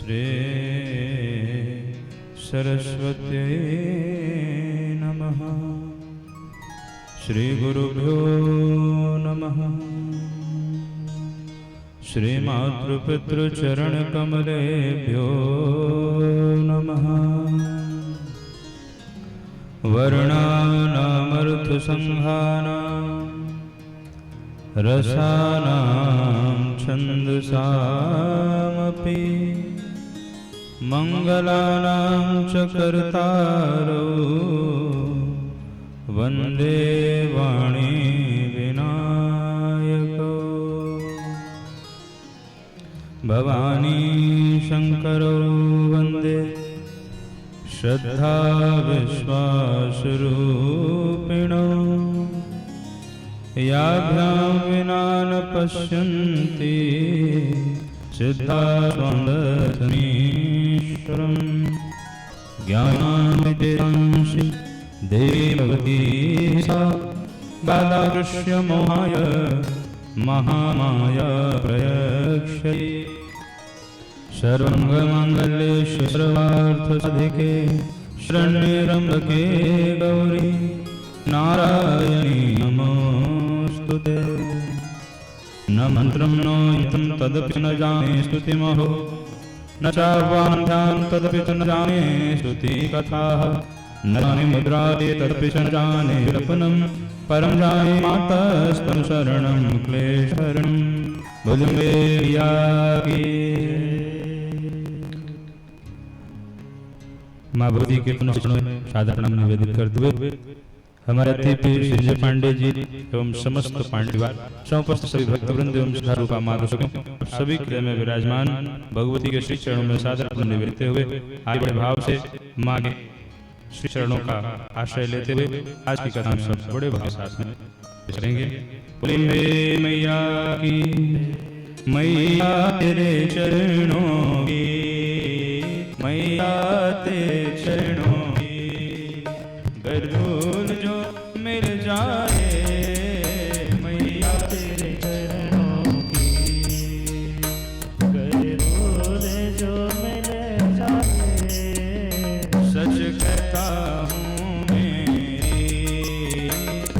श्री सरस्वत्यै नमः। श्री गुरुभ्यो नमः। श्री मातृपितृचरणकमलेभ्यो नमः। वर्णानामर्थसंहानां रसानां छन्दसामपि मङ्गलानां च कर्तारौ वन्दे वाणी विनायकौ। भवानी शङ्करौ वन्दे श्रद्धा विश्वासरूपिणौ। याभ्यां विना न पश्यन्ति सिद्धात्मदर्शनीश्वरम्। ज्ञानामृतेंषि देववती सा बालाकृष्य मोहाय महामाया प्रयक्षये। सर्वमङ्गलमाङ्गल्ये सर्वार्थसाधिके शरण्ये त्र्यम्बके गौरी नारायणी नमोस्तुते। न मन्त्रं न यन्त्रं तदपि न जाने स्तुतिमहो न चार्वाणं तदपि च न जाने स्तुतिकथाः। न जाने मुद्रादि तदपि च न जाने विलपनं परं जाने मातस्तं शरणं क्लेशहरणं। भुजंगे प्रिया की माँ भगवती के पुनः में साधारण निवेदित करते हुए हमारे अतिथि श्री पांडे जी एवं समस्त पांडवार समुपस्थित सभी भक्तवृंद एवं रूपा मातृसखों सभी क्रिया में विराजमान भगवती के श्री चरणों में साधारण निवेदित हुए आज बड़े भाव से माँ के श्री चरणों का आश्रय लेते हुए आज की कथा सब बड़े भाव के साथ में करेंगे। बोलिए मैया की मैया तेरे चरणों की मैया तेरे चरणों की गरुड़ जो मिल जाए मैया तेरे चरणों की गरुड़ जो मिल जाए। सच कहता हूँ मेरी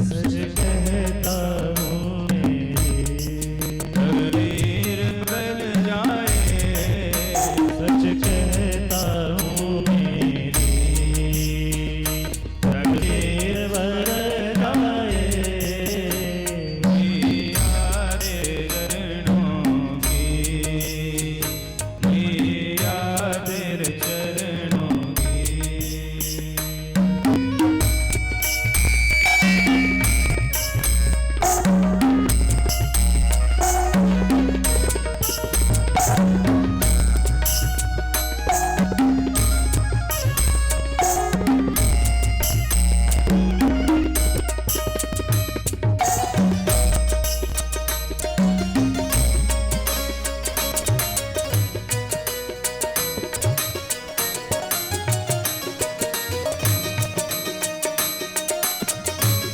सच कहता हूँ मेरी तकदीर बदल जाए। सच कहता हूँ मेरी तकदीर बदल जाए। मैया तेरे चरणों की मैया तेरे चरणों की।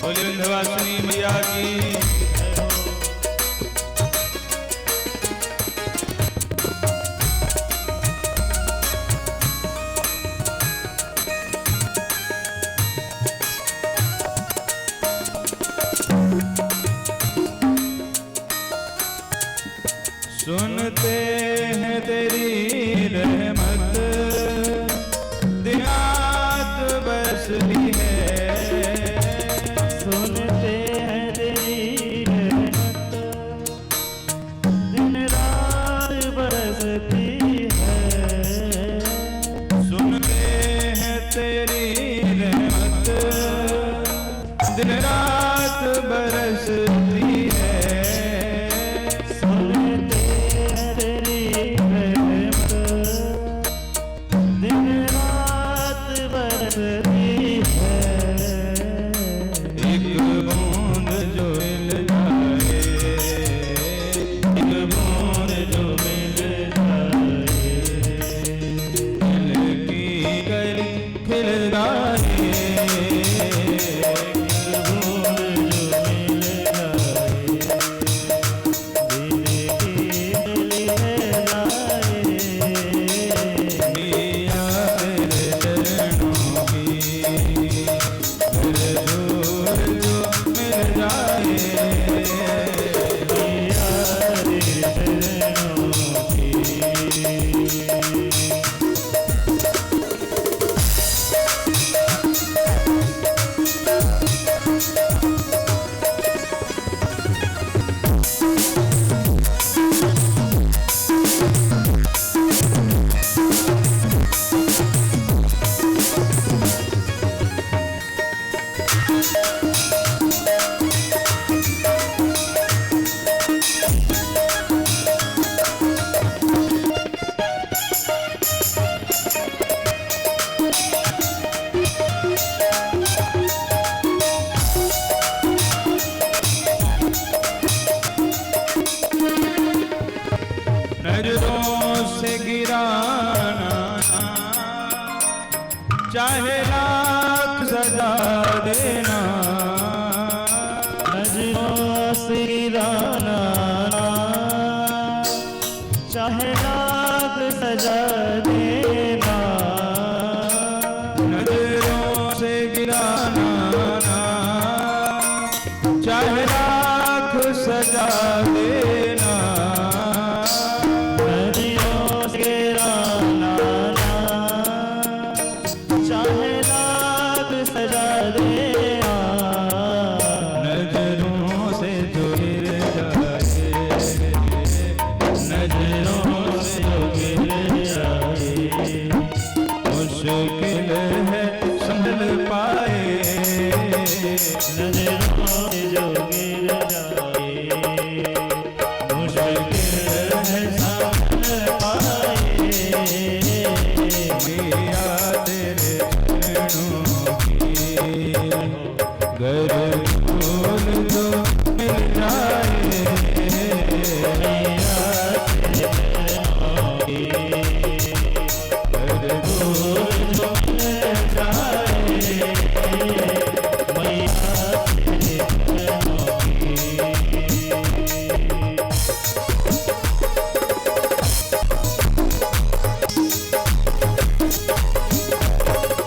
बोलिए विंध्यवासिनी मैया की। सुनते हैं तेरी रहमत दिन रात बरसती है। सुनते हैं तेरी रहमत दिन रात बरसती है। सुनते हैं तेरी रहमत दिन रात बरसती है। सुनते हैं तेरी रहमत नजरों से गिराना चाहे लाख सजा देना, नजरों से गिराना चाहे लाख सजा देना, नजरों से गिराना चाहे लाख सजा देना, नजरों से गिराना चाहे लाख सजा देना, नजरों से जो गिर जाए, नजरों से जो गिर जाए, मुश्किल है संभल पाए, नजरों से जो गिर जाए, मुश्किल है संभल पाए, मिया तेरे चरणों की गर फूल जो मिल जाए, मैया तेरे चरणों की गर फूल जो मिल जाए, मैया तेरे चरणों की।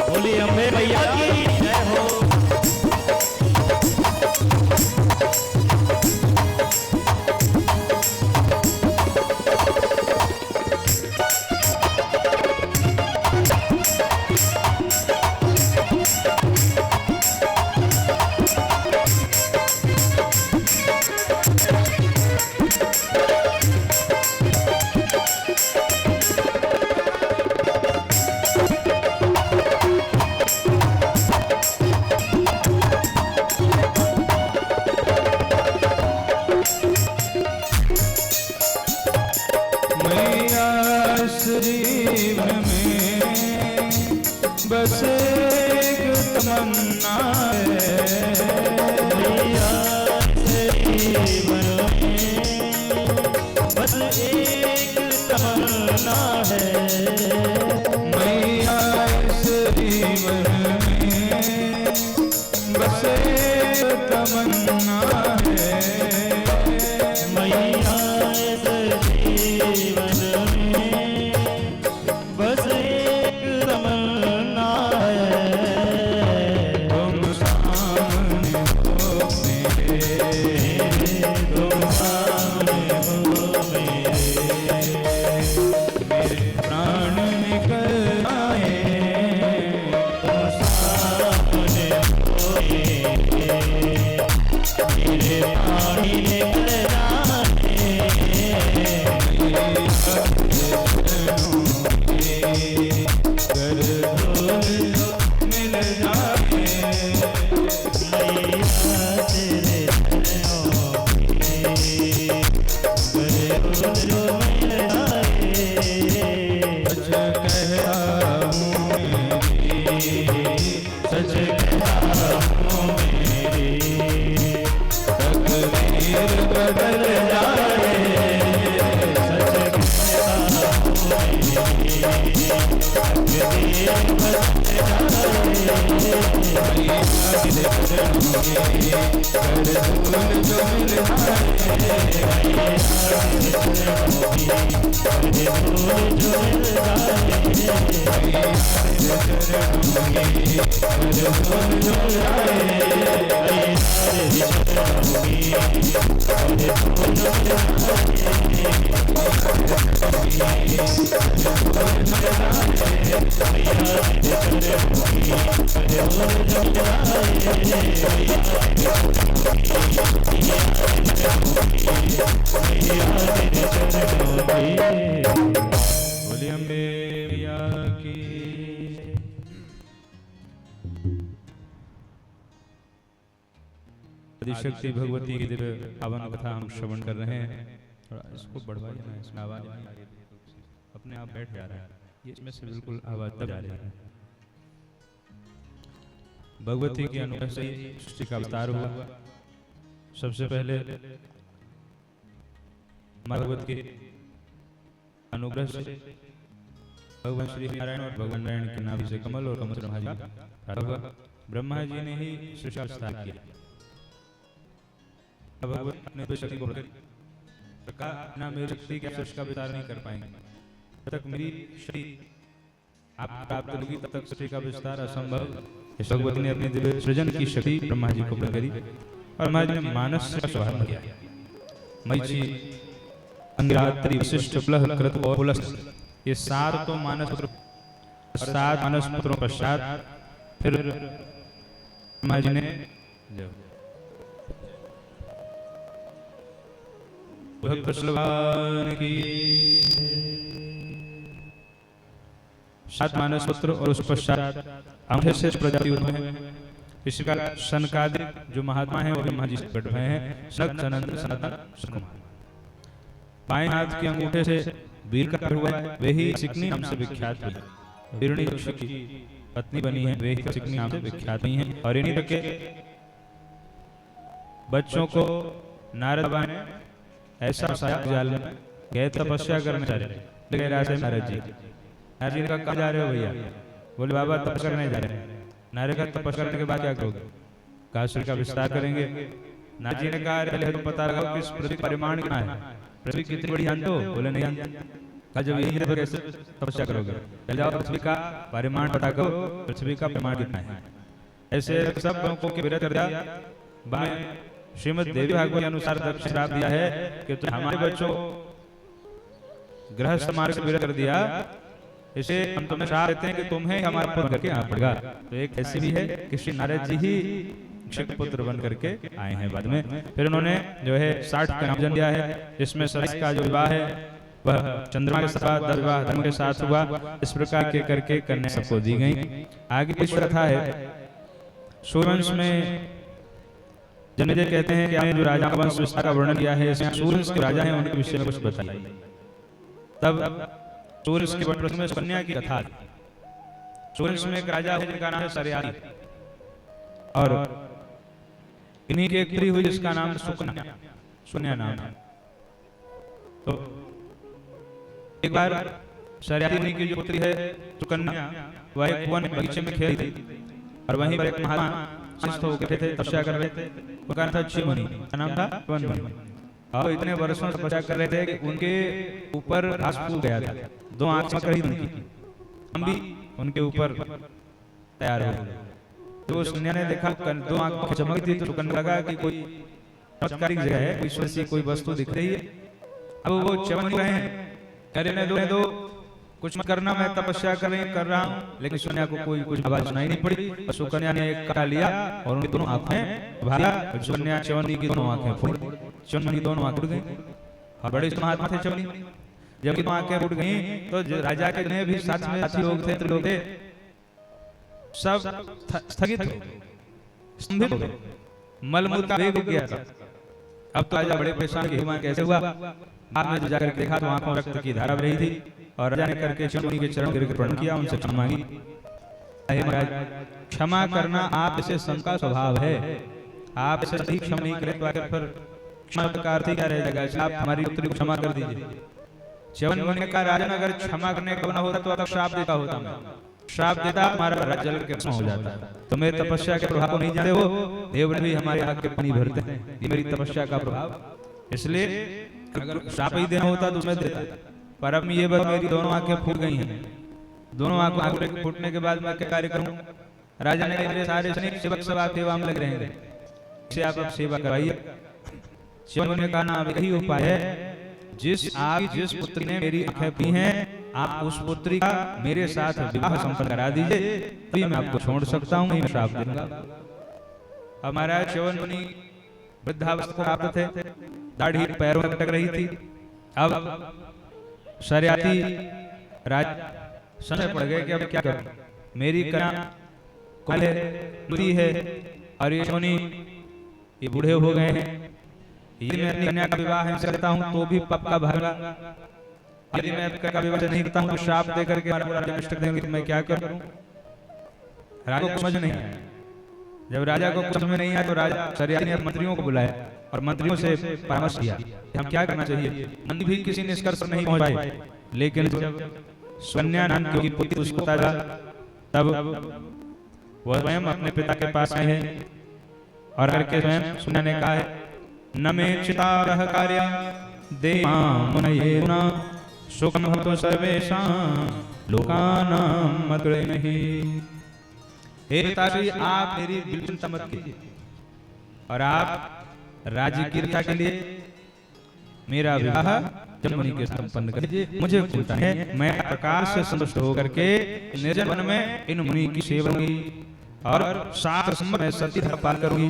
बोली अम्बे मैया की जय हो। मैया शरीफ में बस एक तमन्ना है, मैया जीवन में बस एक तमन्ना है, मैया शरीफ में बस एक तमन्ना है, मैया जीवन में बस एक तमन्ना है, तुम सामने हो मेरे, तुम सामने हो मेरे प्राण निकल आए, तुम सामने हो मेरे पानी निकल जाए, गर फूल मिल जाए, मैया तेरे चरणों की गर फूल मिल जाए, सच कहता हूँ मेरी, सच कहता हूँ मेरी तकदीर बदल जाए, सच कहता हूँ मेरी तकदीर बदल जाए, मैया तेरे चरणों की गर फूल जो मिल बोली अम्बे मैया की। आदिशक्ति भगवती की दिव्य पावन कथा हम श्रवण कर रहे हैं। थोड़ा इसको बढ़वाइए ना, इसमें आवाज़ नहीं आ रही है, अपने आप बैठ जा रहा है ये, इसमें से बिल्कुल आवाज़ तब जा रही है। भगवती के अनुग्रह से सृष्टि का विस्तार हुआ। सबसे पहले भगवत के अनुग्रह से भगवान श्री नारायण और भगवान नारायण के नाभि से कमल और कमल ब्रह्मा जी का हुआ। ब्रह्मा जी ने ही सृष्टि का विस्तार किया। भगवान अपने शक्ति को कहा ना, मेरी शक्ति के सृष्टि का विस्तार नहीं कर पाएंगे, जब तक मेरी शक्ति आप प्राप्त होगी तब तक सृष्टि का विस्तार असंभव। इस भगवती ने अपने दिव्य सृजन की शक्ति ब्रह्मा जी को प्रदान करी और ब्रह्मा जी ने मानस का शुभारंभ किया। मरीचि, अंगिरात्रि, वशिष्ठ, प्लह, कृत और पुलस्त, ये 7 तो मानस पुत्र, 7 मानस पुत्रों पश्चात फिर ब्रह्मा जी ने भगवान की 7 मानस पुत्र और उस पश्चात अंगूठे से प्रजाति उत्पन्न है। इसी का सनकादिक जो महात्मा है वो ब्रह्मा जी से बैठ रहे हैं। सनक, सनंद, सनातन, सनकुमार। बाएं हाथ के अंगूठे से वीर का हुआ है, वे ही सिकनी नाम से विख्यात हुई। वीरणी ऋषि की पत्नी बनी है, वे ही सिकनी नाम से विख्यात हुई हैं। और इन्हीं तक के बच्चों को नारद बाबा ने ऐसा फंसाया जाल में, गए तपस्या करने जा रहे नारद जी। नारद जी ने कहा कहाँ जा रहे हो भैया? बोले बाबा तपस्या करने जा रहे हैं। नारद का तपस्या करने के बाद क्या करोगे? कहा सृष्टि का विस्तार करेंगे। नारद जी ने कहा पहले तुम पता लगाओ कि इस पृथ्वी परिमाण कितना है, पृथ्वी कितनी बड़ी जानते हो? बोले नहीं जानते। कहा जब यही है तो कैसे तपस्या करोगे? चल जाओ पृथ्वी का परिमाण पता करो, पृथ्वी का परिमाण कितना है। ऐसे सब लोगों के विरत कर दिया। श्रीमद देवी भागवत के अनुसार दक्ष श्राप दिया है कि तुम हमारे बच्चों गृहस्थ मार्ग से विरत कर दिया, इसे हम तुम्हें श्राप देते हैं कि तुम्हें हमारा पुत्र करके आना पड़ेगा। तो एक ऐसी भी है कि श्री नारद जी ही क्षक पुत्र बन करके आए हैं बाद में। फिर उन्होंने जो है 60 का नाम जन दिया है, जिसमें सरस का जो विवाह है वह चंद्रमा के साथ विवाह धर्म के साथ हुआ। इस प्रकार के करके कन्या सबको दी गई। आगे की कथा है सूर्यवंश में। जन्मेजय कहते हैं कि आपने जो राजा का वंश विस्तार का वर्णन किया है, इसमें सूर्यवंश के राजा हैं उनके विषय में कुछ बताइए। तब सूर्यवंश के वंश में कन्या की कथा। सूर्यवंश में एक राजा है जिनका नाम है सरयाती, और इन्हीं की एक पुत्री हुई जिसका नाम सुकन्या नाम है। तो एक बार सरयाती की जो पुत्री है सुकन्या, वह एक वन बगीचे में खेल रही थी और वहीं पर एक महात्मा हो गए थे, तपस्या कर रहे थे। उनका नाम था चिमनी, नाम था वन। और इतने वर्षों से तपस्या कर रहे थे कि उनके ऊपर घास फूल गया था। 2 आंख चमक रही उनकी, हम भी उनके ऊपर तैयार हो गए। तो उस कन्या ने देखा 2 आंख चमक थी, तो कन्या लगा कि कोई चमत्कारिक जगह है, ईश्वर से कोई वस्तु दिख रही है। अब वो चमक रहे हैं, कहने दो कुछ मत करना, मैं तपस्या कर रहा हूँ। लेकिन सुकन्या को कोई कुछ आवाज सुनाई नहीं पड़ी। सुकन्या ने एक काटा लिया और उनकी दोनों आंखें भागा। सुकन्या चवन्नी की दोनों आंखें फूट, चवन्नी दोनों आंखें फूट गई। और बड़े महात्मा थे चवन्नी। जब दोनों आंखें फूट गई तो राजा के जितने भी साथ में साथी लोग थे, सब स्थगित हो गए, स्तंभित हो गए, मलमूत्र का वेग हो गया था। अब तो राजा बड़े परेशान कि हुआ कैसे हुआ। बाद में जाकर देखा तो आंखों रक्त की धारा बह रही थी और राजा ने करके चिमनी के चरण गिर प्रणाम किया, उनसे क्षमा मांगी। महाराज क्षमा करना आप ऐसे संत का स्वभाव है, आप ऐसे सही क्षमा नहीं करें तो आकर फिर क्षमा का अर्थ ही क्या रह जाएगा? आप हमारी पुत्री को क्षमा कर दीजिए। च्यवन ने कहा राजन अगर क्षमा करने का न होता तो अब श्राप देता होता, मैं श्राप देता, हमारा राज्य जल के भस्म हो जाता। तो मेरी तपस्या के प्रभाव को नहीं जानते हो, देव ने भी हमारे आग के पानी भरते हैं, ये मेरी तपस्या का प्रभाव। इसलिए अगर श्राप ही देना होता तो मैं देता, पर अब ये बात मेरी दोनों आंखें फूट गई हैं। दोनों आंखें फूटने के बाद मैं क्या कार्य करूं? राजा ने मेरे सारे सेवक सब आप सेवा में लग रहे हैं, इसे आप अब सेवा करवाइए। शिव ने कहा ना अब यही उपाय है, जिस पुत्री ने मेरी आंखें पी हैं, आप उस पुत्री का मेरे साथ विवाह संपन्न करा दीजिए, तभी मैं आपको छोड़ सकता हूँ, मैं श्राप दूंगा। हमारा च्यवन मुनि वृद्धावस्था प्राप्त थे, दाढ़ी पैरों में अटक रही थी। अब सरयाती राज समय पड़ गए कि अब क्या करूं? मेरी कन्या कुल है और ये मुनि ये बूढ़े हो गए हैं, यदि मैं अपनी कन्या का विवाह इनसे करता हूँ तो भी पाप का भागा, यदि मैं अपनी कन्या का विवाह नहीं करता हूँ तो श्राप दे करके हमारा पूरा राज्य नष्ट कर देंगे, तो मैं क्या करूँ? राजा को समझ नहीं आया। जब राजा को कुछ समझ नहीं आया तो राजा शरियाती ने मंत्रियों को बुलाया और मंत्रियों से परामर्श किया कि हम क्या करना चाहिए। मंत्री भी किसी निष्कर्ष पर नहीं पहुंच पाए, लेकिन जब सुकन्या नाम की पुत्री उसको ताजा, तब वह स्वयं अपने पिता के पास आए हैं और करके स्वयं सुकन्या ने कहा है, न मे चितारः कार्या देवा मुनयेना सुखम भवतु सर्वेषां लोकानां मद्गृह्णीः। हे पिताश्री, आप मेरी बिल्कुल चिंता मत कीजिए और आप राज्य की रक्षा के लिए मेरा विवाह जमुनी के संपन्न कीजिए। मुझे चिंता है, मैं प्रकाश से संतुष्ट होकर के निर्जन वन में इन मुनि की सेवा करूंगी और 7 संवत्सर में सती धर्म पालन करूंगी।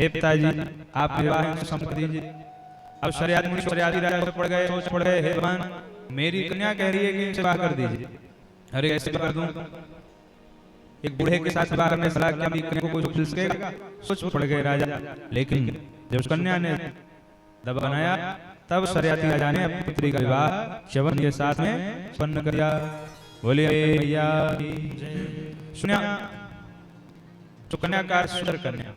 हे पिताजी, आप विवाह से संपन्न दीजिए। अब शरियाती मुनि शरियाती राजा पड़ गए, सोच पड़ गए, हे भगवान मेरी कन्या कह रही है कि विवाह कर दीजिए। अरे कैसे कर दूं? एक बूढ़े के साथ विवाह करने सलाह किया, मेरी कन्या को कोई झुल सकेगा? सोच पड़ गए राजा। लेकिन जब उस कन्या ने दबा बनाया, तब शरियाती राजा ने अपनी पुत्री का विवाह च्यवन के साथ में संपन्न किया। बोले भैया सुनिया, तो कन्या का सुंदर कन्या,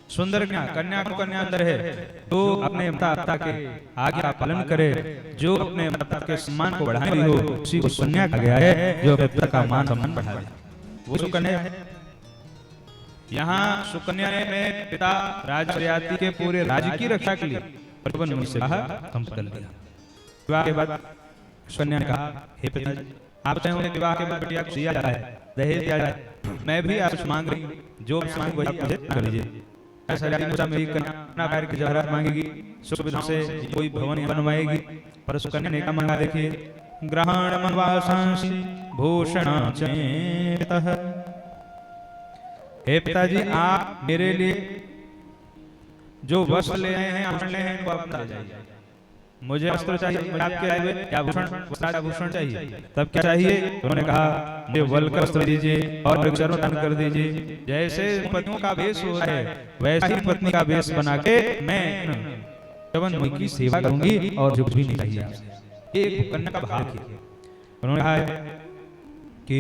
सुंदर कन्या को कन्या अंदर है तो अपने माता के आज्ञा पालन करे, जो अपने माता के सम्मान को बढ़ाने वाली हो उसी को कन्या कहा गया है, जो अपने पिता का मान सम्मान बढ़ाए, वो सुकन्या है। यहाँ सुकन्या ने पिता राज शरियाती के पूरे राज्य की रक्षा के लिए परिवन मुनि से संपर्क कर लिया। विवाह के बाद सुकन्या ने कहा, हे पिताजी, आप चाहे उन्हें विवाह के बाद बिटिया को दिया जाए, दहेज दिया जाए, मैं भी आपसे मांग रही हूँ, जो मांग वही आप मुझे कर लीजिए। मेरी कन्या पैर की जवाहरात मांगेगी, सुख विधान से कोई भवन बनवाएगी, पर सुकन्या ने कहा मांगा, देखिए ग्रहण मनवासांसि भूषणाचेतः। हे पिताजी, आप मेरे लिए जो वस्त्र ले आए हैं, आभूषण ले आए हैं, वो आप ले जाइए। मुझे वस्त्र चाहिए, मुझे आपके आए हुए या भूषण चाहिए। तब क्या चाहिए? उन्होंने कहा, मुझे वल्क वस्त्र दीजिए और वृक्षारोपण दान कर दीजिए। जैसे पत्नियों का वेश हो है, वैसे ही पत्नी का वेश बना के मैं च्यवन मुनि की सेवा करूंगी और जो कुछ भी नहीं चाहिए। एक कन्या का भाव किया। उन्होंने कहा कि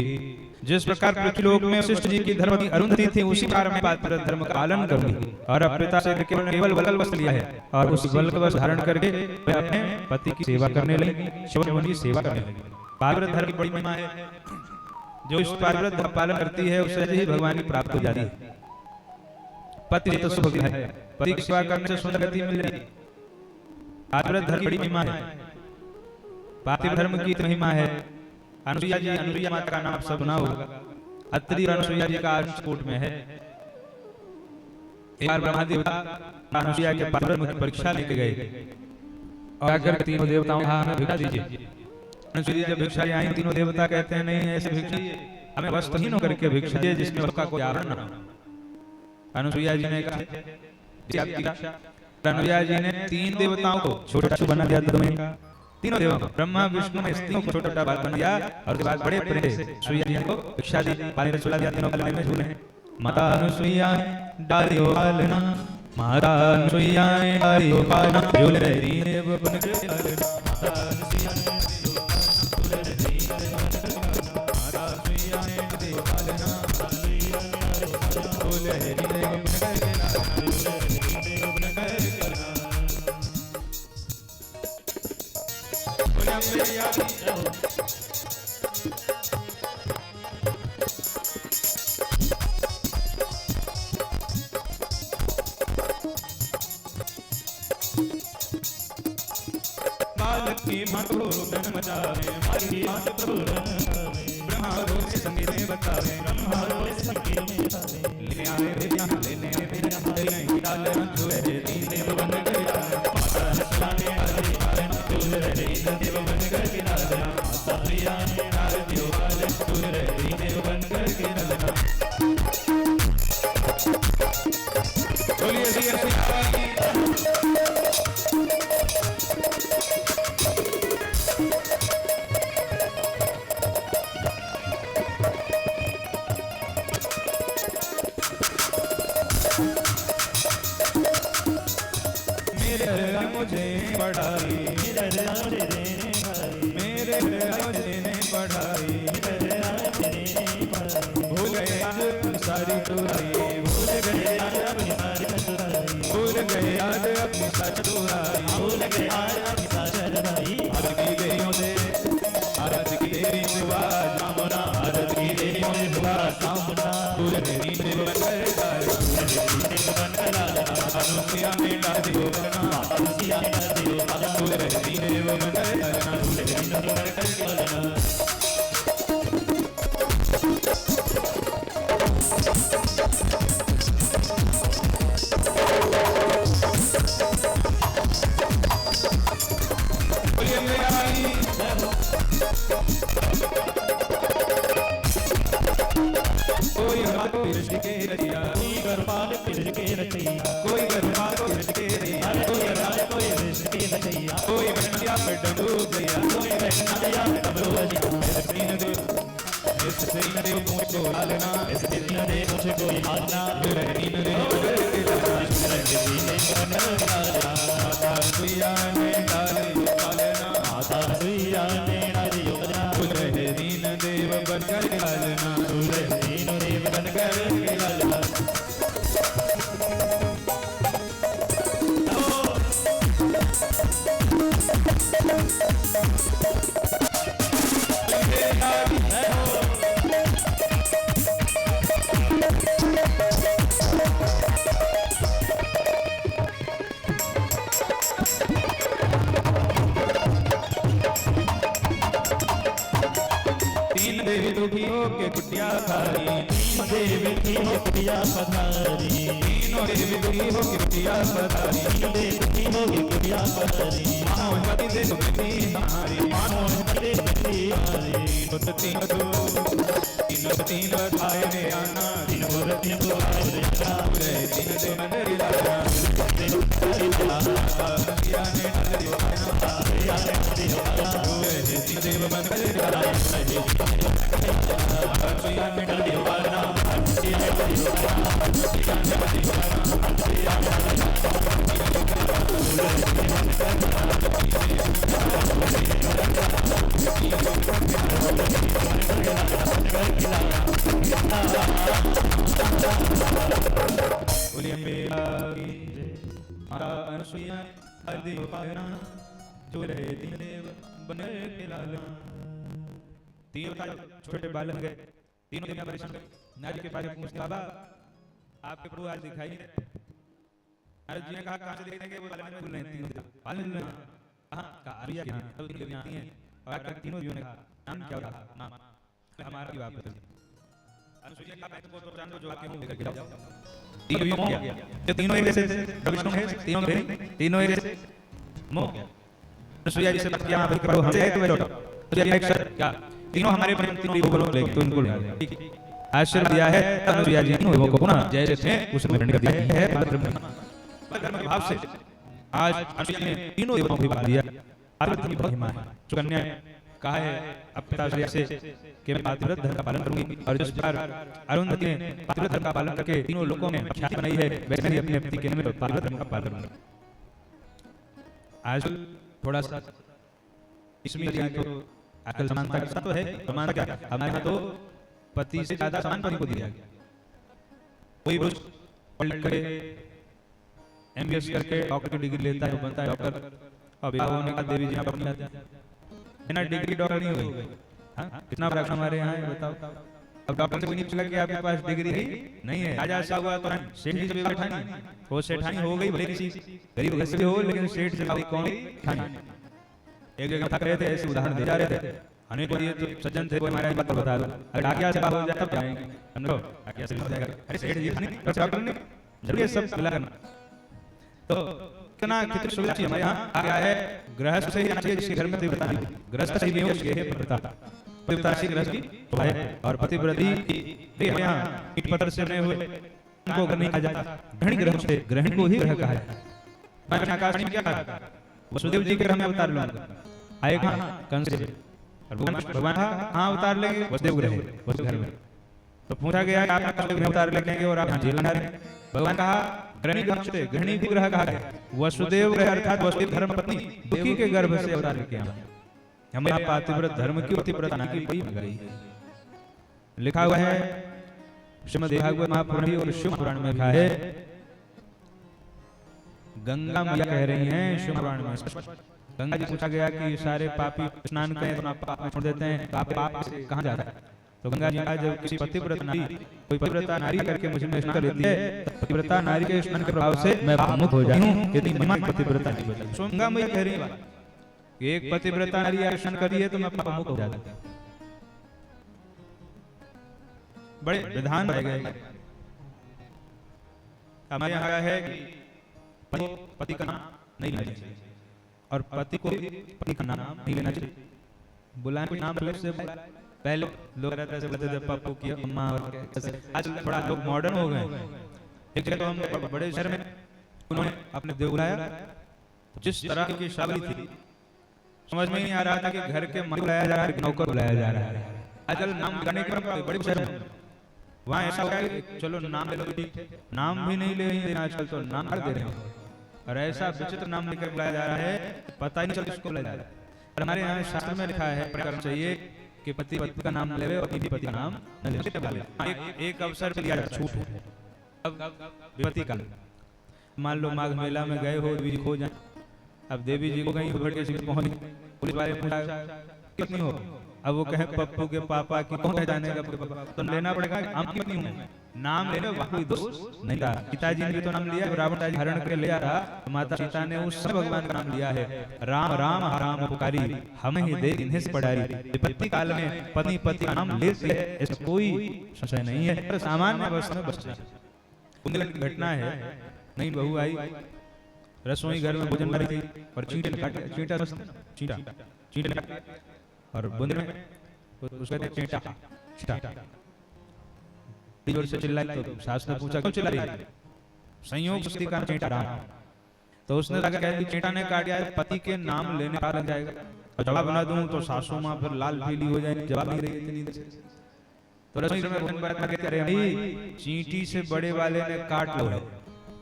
जिस प्रकार पृथ्वीलोक में वशिष्ठ जी की धर्मपत्नी अरुंधति थी, उसी प्रकार मैं पात्र धर्म का पालन करूंगी और अपने पिता से केवल वल्क वस्त्र लिया है और उस वल्क वस्त्र धारण करके मैं अपने पति की सेवा करने लगी, च्यवन मुनि की सेवा करने लगी। पात्र धर्म की बड़ी महिमा है, जो इस पात्र धर्म पालन करती है उसे ही भगवान की प्राप्ति हो जाती है। पति तो सुख है, पति की सेवा करने से सुंदर गति मिल रही। पात्र धर्म की बड़ी महिमा है, पात्र धर्म की महिमा है। अनुसुईया जी, अनुसुईया माता का नाम आप सब सुना होगा। अत्रि और अनुसुईया जी का कोट में है। एक बार ब्रह्मादेवता अनुसुईया के पात्र धर्म की परीक्षा लेके गए और आकर तीनों देवताओं कहा, हमें भिक्षा दीजिए। अनुसुईया जब भिक्षा आई, तीनों देवता कहते हैं, नहीं ऐसे भिक्षा हमें वस्त्रहीन होकर के भिक्षा दीजिए जिसमें उसका कोई आवरण न हो। अनुसुईया जी ने कहा, अनुसुईया जी ने 3 देवताओं को छोटा बना दिया। तीनों देवों को, ब्रह्मा विष्णु ने तीनों को छोटा बाल बना दिया और उसके बाद बड़े प्रेम से अनुसुईया जी को भिक्षा दी, पानी में झूला दिया। तीनों पानी में झूले। माता अनुसुईया डालियो पालना, माता अनुसुईया डालियो पालना, झूले रही देव बन के पालना। माता अनुसुईया झूले रही देव बन के पालना, माता अनुसुईया देव पालना, झूले रही देव बन के पालना, झूले रही देव बन के पालना। बालक की मातो धन मचावे, हमारी मात प्रभु ब्रह्मा रोज संगीत में बतावे, ब्रह्मा रोज संगीत में बतावे। ले आए भेजा लेने भेजा नहीं डाल झूले दीन देव बन के माता सुलाने हरे हरे झूले दीन देव बन के डालना। माता प्रिया ने डाल दियो वाले झूले दीन देव बन के डालना। बोलिए श्री हरि घर आज देने भाई, मेरे घर आज देने पढ़ाई, घर आज देने भाई, भूल गए आज अपनी सारी दुआई, भूल गए आज अपनी सारी सचुराई, भूल गए आज अपनी सच दुआई, भूल गए आज अपनी साचर भाई, आरत की देरियों से, आरत की देरी से हुआ जामुना, आरत की देरियों से हुआ सामना, भूल गए नींद बनकर लाला, बनकर लाला, अनुसिया ने डाल दियो बलना, अनुसिया ने डाल दियो बलना, भूल गए नींद बनकर लाला, भूल गए नींद बनकर लाला। कोई बात पिरज के रचिया, कोई गरपाल पिरज के रचैया, कोई गरबात पिरज के रचिया, कोई राज कोई रिश्त के रचैया, कोई बनया पे डूब गया, कोई बैठना डबरो बजिया, दीन दे इस दीन दे मुझको लालना, इस दिन दे मुझको लालना, दीन दे बदल के लालना, माता सुइया ने डाल दियो लालना, माता सुइया ने डाल दियो बलना, भूल गए दीन देव बनकर लालना, भूल गए दीन देव बनकर लालना। तीन देवी दुखी होके कुटिया खारी, देव की कुटिया पधारी, तीनों देवी दुखी होके कुटिया पधारी, देव की होगी कुटिया पधारी, मानो पति दे सुमति हारी, मानो हरे बतियारी, तीन भाई ने आना, तीन मूर्ति को आए जाना, तीन दे नगरी लाला, सुइया ने डाल दियो लालना, तीन देव बनकर लालना, सुइया ने डाल दियो लालना, बोलिए मेरा माता अनुसुईया डाल दियो लालना, जो रहे तीन देव बने के लालना। तीनों का छोटे बालक गए, तीनों देवियां परेशान गई, नारद के पास पूछते बाबा आपके प्रभु आज दिखाई नहीं देते। नारद जी ने कहा कहां से देखेंगे, वो बालक में भूल रहे तीनों देव बालक मिल रहे कहां का अरिया के तब तीनों देवियां आती हैं और आकर तीनों देवियों ने कहा नाम क्या होगा, नाम हमारा की बात है। अनुसुईया का मैं तो जान दो जो आपके मुंह लेकर जाओ। तीनों देवियों हो गया, ये तीनों एक जैसे विष्णु है, तीनों एक तीनों एक जैसे मोह गया। अनुसुईया जी से बात किया भाई प्रभु हमसे है तो लौटो, तो ये एक शर्त क्या, तीनों हमारे प्रेम तीनों को बोलो लेके तो इनको ले आ ठीक आशीर्वाद दिया है। अनुसुईया जी ने वो को पुनः जैसे थे उसमें ग्रहण कर दिया है ब्रह्म भाव से। आज अनुसुईया ने तीनों देवों को भी दिया, पार्वती की बहुत महिमा है। सुकन्या कहा है अब पिताश्री से कि मैं पातिव्रत धर्म का पालन करूंगी, और जिस प्रकार अरुंधति ने पातिव्रत धर्म का पालन करके तीनों लोकों में ख्याति बनाई है, वैसे ही अपने पति के में पातिव्रत धर्म का पालन करूंगा। आज थोड़ा सा इसमें तो अकल समानता का तो है, समानता क्या हमारे यहाँ तो पति से ज्यादा सम्मान पति को दिया गया। कोई पुरुष पढ़ के एमबीएस करके डॉक्टर की डिग्री लेता है, बनता है डॉक्टर, और विवाह होने का देवी जी डॉक्टर नहीं जाते, बिना डिग्री डॉक्टर नहीं हुई। हाँ कितना बड़ा हमारे यहाँ है बताओ। अब डॉक्टर से कोई नहीं पूछा कि आपके पास डिग्री है नहीं है, राजा ऐसा हुआ तो सेठ जी से बैठा नहीं, वो सेठानी हो गई भले किसी गरीब घर से भी हो, लेकिन सेठ से कौन एक जगह थक रहे थे, ऐसे उदाहरण दे जा रहे थे। हमें को ये तो सज्जन थे, कोई हमारा बात बता दो, अगर डाकिया से बात हो जाए तब जाएंगे हम लोग, डाकिया से हो जाएगा, अरे सेठ जी नहीं डॉक्टर ने जरूर ये सब मिला करना। तो कितना कितनी सुविधा चाहिए हमारे यहाँ क्या है, गृहस्थ से ही आना चाहिए जिसके घर में तीव्रता नहीं, गृहस्थ सही नहीं हो उसके है पतिव्रता, पतिव्रता से गृहस्थ की है, और पतिव्रती हमारे यहाँ ईंट पत्थर से बने हुए उनको घर नहीं कहा जाता, ग्रहण ग्रह से ग्रहण को ही ग्रह कहा जाता है। मैं आकाश में क्या कहा, वसुदेव जी के घर में अवतार लूंगा, आए कहां कंस से, और भगवान हाँ उतार लेंगे वसुदेव ग्रह वसुदेव घर में। तो पूछा गया आप घर में उतार लेंगे और आप जेल बना रहे हैं। भगवान कहा गृहिणी भी ग्रह कहा गया। वसुदेव ग्रह अर्थात वसुदेव धर्म पत्नी देवकी के गर्भ से अवतार किया। हमें पातिव्रत धर्म की पतिव्रता की कोई गई है। लिखा हुआ है श्रीमद् भागवत महापुराण और शिव पुराण में लिखा है, गंगा मैया कह रही हैं शिव पुराण में, गंगा जी पूछा गया कि सारे पापी स्नान करें तो पाप में छोड़ देते हैं, पाप से कहां जाता है? तो गंगा जी कहा जब किसी पतिव्रता नारी कोई पतिव्रता नारी करके मुझे में स्नान कर लेती है, पतिव्रता नारी के स्नान के प्रभाव से मैं मुक्त हो जाती हूं। कितनी महिमा पतिव्रता नारी है। सो गंगा मैया कह रही है कि एक पतिव्रता नारी स्नान करी है तो मैं पाप मुक्त हो जाता हूं। बड़े विधान बनाए गए। हमारे यहाँ है कि पति का नाम नहीं लेना चाहिए और पति को पति का नाम नहीं लेना चाहिए। बुलाने कोई नाम से पहले लोग रहते थे पप्पू की अम्मा और कैसे, आज बड़ा लोग मॉडर्न हो गए। एक जगह तो हम बड़े शहर में उन्होंने अपने देव बुलाया, जिस तरह की शादी थी समझ में नहीं आ रहा था कि घर के मालिक बुलाया जा रहा है, नौकर बुलाया जा रहा है। आजकल नाम गाने के बड़े शहर में वहाँ ऐसा हो गया कि चलो नाम ले लो, ठीक है, नाम भी नहीं ले रहे हैं आजकल, तो नाम हर दे रहे हैं और ऐसा विचित्र नाम लेकर बुलाया जा रहा है, पता ही नहीं चलता किसको बुलाया जा रहा है। और हमारे यहाँ शास्त्र में लिखा है प्रकरण चाहिए कि पति का नाम ले और पति का नाम न ले। एक अवसर पे लिया छूट है। अब पति का मान लो माघ मेला में गए हो, देवी जी खो जाए, अब देवी जी को कहीं भर के पहुंच गई, पुलिस वाले पूछा कितनी हो, अब वो कहे पप्पू के पापा की कौन जाने का, तो लेना पड़ेगा हम कितनी हूँ, नाम लेने कोई दोष नहीं था। पिताजी ने भी तो नाम लिया, रावण जी हरण कर लिया था, माता सीता ने उस समय भगवान का नाम लिया है। राम राम राम पुकारी हमें ही दे इन्हें से पढ़ारी। विपत्ति काल में पत्नी पति का नाम लेते है, इसमें कोई संशय नहीं है। सामान्य अवस्था में बचना की घटना है। नहीं बहू आई, रसोई घर में भोजन करी थी और चींटा और बुंद में उसका चींटा जोर से चिल्लाई, तो सास ने पूछा क्यों चिल्ला रही है? संयोग से का चींटा रहा, तो उसने कहा कि चींटा ने काट दिया, पति के नाम लेने का लग जाएगा, और जवाब ना दूं तो सासू मां फिर लाल पीली हो जाएगी, जवाब नहीं रही इतनी देर से। तो रसोई घर में भोजन करके अरे भाई चींटी से बड़े वाले ने काट लो है,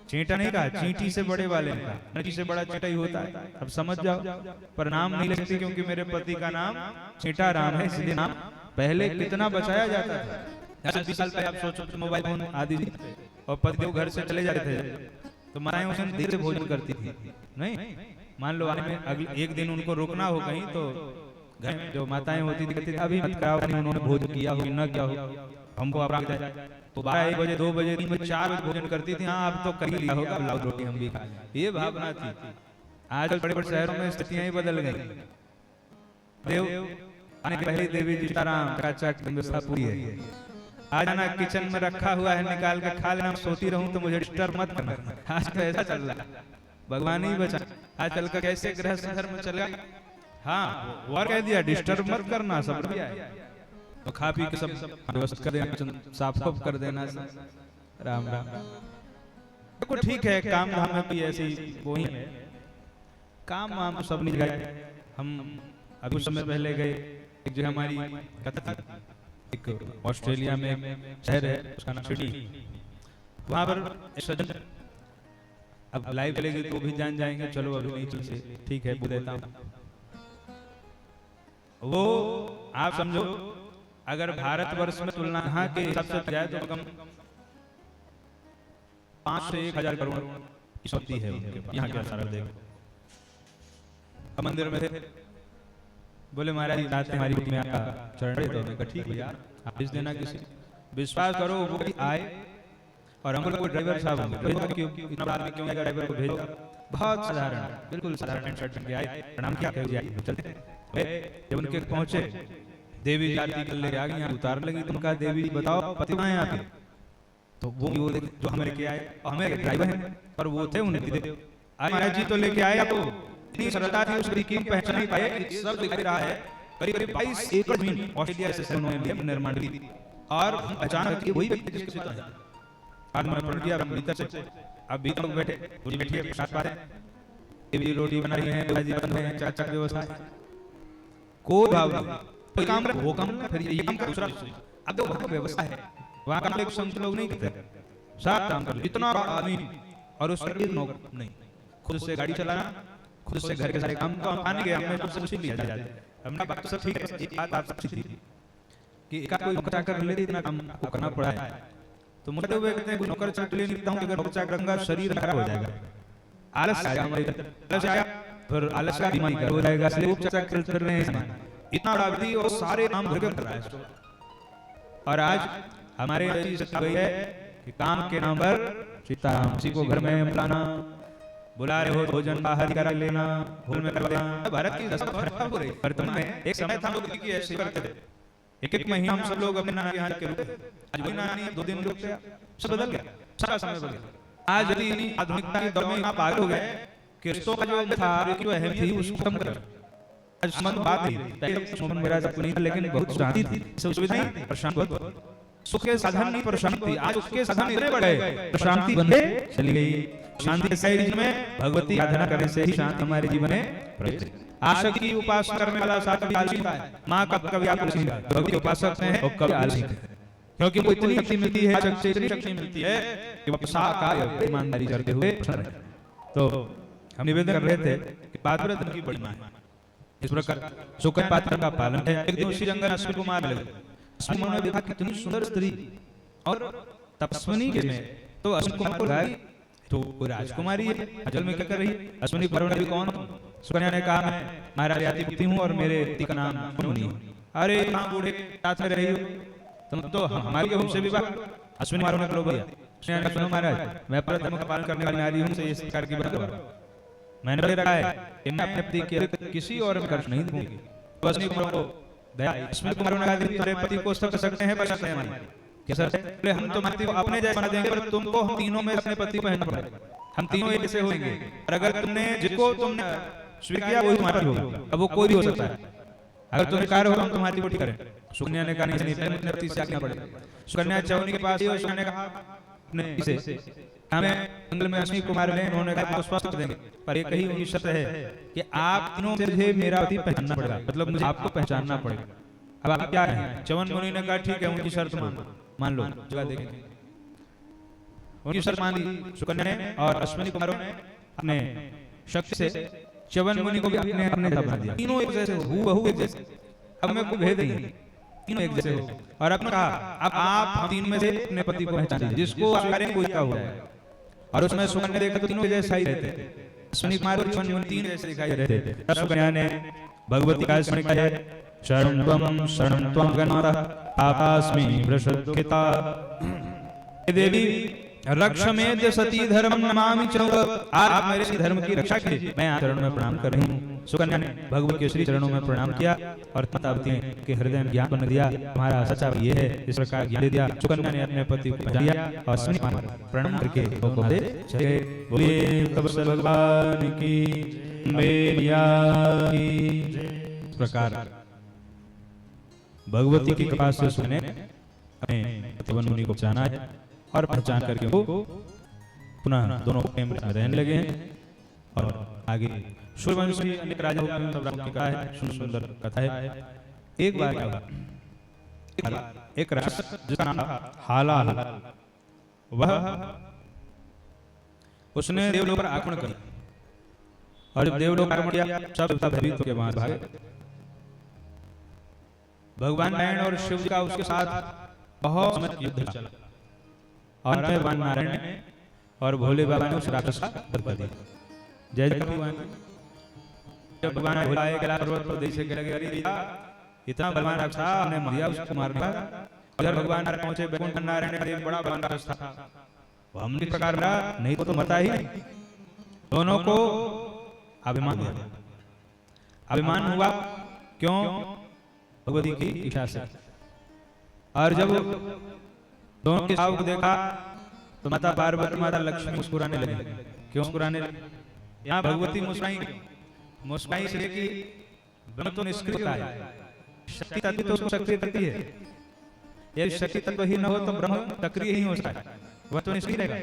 चींटा नहीं कहा, चींटी से बड़े वाले ने कहा, चींटी से बड़ा चींटा ही होता है। अब समझ जाओ, पर नाम नहीं ले सकती क्योंकि मेरे पति का नाम चींटा राम है, इसलिए नाम पहले कितना बचाया जाता था। 20 साल पहले आप सोचो मोबाइल फोन आदि और पतिदेव घर से चले जाते थे तो माताएं उस दिन देर से भोजन करती थी। नहीं मान लो आने में अगले एक दिन उनको रोकना हो कहीं, तो घर में जो माताएं होती थी कहती थी अभी मत कराओ, उन्होंने भोजन किया हो न किया हो, हमको अपराध जाए। तो 12 1 बजे 2 बजे 3 बजे 4 बजे भोजन करती थी। हाँ अब तो कर ही लिया होगा, लाओ रोटी हम भी खाएं, ये भावना थी। आजकल बड़े बड़े शहरों में स्थितियां ही बदल गई। देव आने के पहले देवी जी सीताराम का चट व्यवस्था पूरी है। आज ना किचन में रखा हुआ है, निकाल के खा लेना, सोती रहूं तो मुझे डिस्टर्ब मत करना। आज तो ऐसा चल रहा है, भगवान ही बचा। आज चल कर कैसे गृहस्थ धर्म चल गया। हाँ और कह दिया डिस्टर्ब मत करना, सब दिया है तो खा पी के सब व्यवस्थित कर देना, साफ साफ कर देना। राम राम देखो ठीक है, काम धाम में भी ऐसी वो ही है, काम वाम सब नहीं गए। हम अभी कुछ समय पहले गए, एक जगह हमारी कथा थी, एक ऑस्ट्रेलिया में शहर है उसका नाम सिडनी, वहां पर एक सज्जन, अब लाइव चलेगी तो भी जान जाएंगे, चलो अभी नहीं चलते ठीक है बोल देता हूं। वो आप समझो अगर भारतवर्ष में तुलना यहाँ के हिसाब से जाए तो कम 5 से 1 हजार करोड़ की शक्ति है यहाँ के सारा देखो। मंदिर में थे, बोले महाराज रात हमारी में आपका चढ़े, तो मैं ठीक है यार आप इस देना किसी, विश्वास करो वो आए और हम लोग ड्राइवर साहब होंगे, क्यों इतना आदमी क्यों ड्राइवर को भेजा, बहुत साधारण बिल्कुल साधारण शर्ट के आए, प्रणाम क्या कह दिया चलते। जब उनके पहुंचे देवी जी आरती कर ले आ गई, उतार लगी, तो उनका देवी जी बताओ पति कहाँ हैं आपके, तो वो जो हमें लेके आए और हमें ड्राइवर हैं और वो थे उन्हें देव महाराज जी तो लेके आए आपको, इतनी सरलता थी उसकी कीमत पहचान नहीं पाए। सब दिख रहा है करीब 22 एकड़ जमीन ऑस्ट्रेलिया से उन्होंने निर्माण की और अचानक वही व्यक्ति जिसके सीता है आत्मनिर्भर किया भीतर से। अब भीतर लोग बैठे पूरी बैठी साथ पा रहे, ये रोटी बना रही है, भाजी बन रहे हैं, चाचा की व्यवस्था है, कोई भाव नहीं, कोई काम वो काम फिर ये काम दूसरा। अब तो वहाँ व्यवस्था है, वहाँ काम एक संत लोग नहीं करते, सब काम कर, इतना आदमी और उसका एक नौकर नहीं, खुद से गाड़ी चलाना, खुद से घर के सारे काम तो हम मान गए, हमने सबसे कुछ लिया जाता है, हमने बात तो सब ठीक है। एक बात आप अच्छी थी कि एक कोई नौकर चाकर ले इतना काम को करना पड़ा है, तो मुझे हुए कहते हैं नौकर चाकर ले निकलता हूँ, अगर नौकर चाकर करूंगा शरीर खराब हो जाएगा, आलस आएगा हमारे इधर, आलस आया फिर आलस का बीमारी हो जाएगा, इसलिए उपचार कर रहे हैं इतना रावती और सारे काम घर कर रहा है। और आज हमारे गई है कि काम के नाम पर सीताराम किसी को घर में बुलाना, बुला रहे हो भोजन बाहर करा लेना, होल में करवा देना, भारत की दशा खराब हो रही। वर्तमान में एक समय था लोग की ऐसे करते थे, एक महीना हम सब लोग अपने नानी के यहाँ के रुके, आज वही नानी 2 दिन रुकते सब बदल गया, सारा समय बदल गया। आज यदि आधुनिकता के दौर में आप आगे हो गए कि रिश्तों का जो था जो अहम थी उसको कम कर, आज संबंध बात नहीं, पहले संबंध मेरा सब नहीं था, लेकिन बहुत शांति थी, सुविधाएं प्रशांत, सुख के साधन नहीं प्रशांत थी, आज उसके साधन इतने बढ़ गए, प्रशांति बनते चली गई। शांति सही जीवन में भगवती आराधना करने से ही शांति हमारे जीवन में। आशा की उपासना करने वाला साथ कभी आलसी है, माँ का कभी आलसी है, भगवती के उपासक हैं और कभी आलसी है, क्योंकि वो इतनी शक्ति मिलती है, इतनी शक्ति मिलती है कि वो का ईमानदारी करते हुए। तो हम निवेदन कर रहे थे कि पात्रता की बड़ी महिमा है, इस प्रकार सुकन्या पात्र का पालन है। एक दिन श्री रंगन अश्विन कुमार लगे, अश्विन ने देखा कितनी सुंदर स्त्री और तपस्विनी के में, तो अश्विन कुमार को गाय तो राजकुमारी है, अजल में क्या कर रही है? अश्विनी पर भी कौन? सुकन्या ने कहा मैं महाराज आदि पुत्री हूँ और मेरे पति का नाम मुनि है। अरे कहाँ बूढ़े साथ में रही हो तुम, तो हमारे हमसे विवाह। अश्विनी मारो ने भैया, सुनो महाराज मैं अपने धर्म का पालन करने वाली नारी हूँ, इस प्रकार की बात करो। मैंने रखा है कि मैं अपने पति के किसी और में खर्च नहीं दूंगी। तो अश्विनी कुमार को दया, अश्विनी कुमार ने कहा तुम्हारे पति को सब कर सकते हैं, बचा सकते हैं हमारे कैसा है? हम तुम्हारे को अपने जैसा बना देंगे, पर तुमको हम तीनों में अपने पति को पहनना पड़ेगा, हम तीनों एक जैसे होंगे। और अगर तुमने जिसको तुमने स्वीकार किया वही तुम्हारा होगा, अब वो कोई भी हो सकता है। अगर तुम कार्य हो हम तुम्हारी को ठीक करें। सुकन्या ने कहा नहीं, अपने पति से आज्ञा पड़ेगा। सुकन्या चौनी के पास ही, और सुकन्या ने कहा अपने इसे हमें जंगल में अश्विनी कुमार ने, उन्होंने कहा स्वस्थ देंगे, पर एक ही उनकी शर्त है कि आप तीनों से मुझे मेरा पति पहचानना पड़ेगा, मतलब मुझे आपको पहचानना पड़ेगा। अब आप क्या है? च्यवन मुनि ने कहा ठीक है, उनकी शर्त मान लो, जगह देखेंगे। उनकी शर्त मान ली सुकन्या ने, और अश्विनी कुमारों ने अपने शक्ति से च्यवन मुनि को भी अपने अपने बना दिया। तीनों एक जैसे हो, बहु एक जैसे, अब में कोई भेद नहीं, तीनों एक जैसे हो। और अपने कहा अब आप तीन में से अपने पति को पहचान लीजिए, जिसको करें कोई क्या हुआ है। और उसमें सुकन्या देखा तो तीनों जैसा ही रहते थे, अश्विनी कुमार और च्यवन मुनि तीन जैसे दिखाई देते थे। सुकन्या ने भगवती का स्मरण किया है, शरणं त्वं गणनाथ आकास्मि वृषद्किता देवी रक्षमेद्य सती धर्मं नमामि च। आप मेरे धर्म की रक्षा कीजिए, मैं आप चरणों में प्रणाम कर रही हूँ। सुकन्या ने भगवती के श्री चरणों में प्रणाम किया और तथावती के हृदय में ज्ञान बन दिया, हमारा सच्चा ये है, इस प्रकार ज्ञान दे दिया। सुकन्या ने अपने पति को पहचान लिया और अश्विनी कुमार प्रणाम करके हुक्म दे चले। बोलिए तब भगवान की मैया की। इस प्रकार भगवती की कृपा से उसने अपने च्यवन मुनि को पहचाना है, और पहचान करके वो पुनः दोनों प्रेम में रहने लगे हैं। और आगे सूर्यवंश में अनेक राजा हुए, तब राम की कहा है, सुंदर कथा है। एक बार क्या हुआ, एक राजा जिसका नाम हाला, वह उसने देवलोक पर आक्रमण किया, और जब देवलोक आक्रमण किया सब भयभीत होकर वहां भागे। भगवान नारायण और शिव का उसके साथ बहुत समय युद्ध चला, और अंत में भगवान नारायण ने और भोले बाबा ने उस राक्षस का वध कर दिया। जय जय भगवान। जब भगवान भोला एक पर्वत पर देश के लगे, इतना बलवान राक्षस हमने मारा, उसको मारने का। अगर भगवान नारायण पहुंचे, वैकुंठ नारायण ने एक बड़ा बलवान राक्षस था, वो हम इस प्रकार मरा नहीं तो मरता ही नहीं। दोनों को अभिमान हुआ, अभिमान हुआ क्यों? भगवती की इच्छा से। और जब दोनों के भाव को देखा तो माता पार्वती माता लक्ष्मी मुस्कुराने लगी। क्यों मुस्कुराने लगी? यहाँ भगवती मुस्कुराई इसलिए कि ब्रह्म तो निष्क्रिय है, शक्ति तत्व तो उसको सक्रिय करती है। यदि शक्ति तत्व ही न हो तो ब्रह्म सक्रिय ही हो सकता है, वह तो निष्क्रिय रहेगा।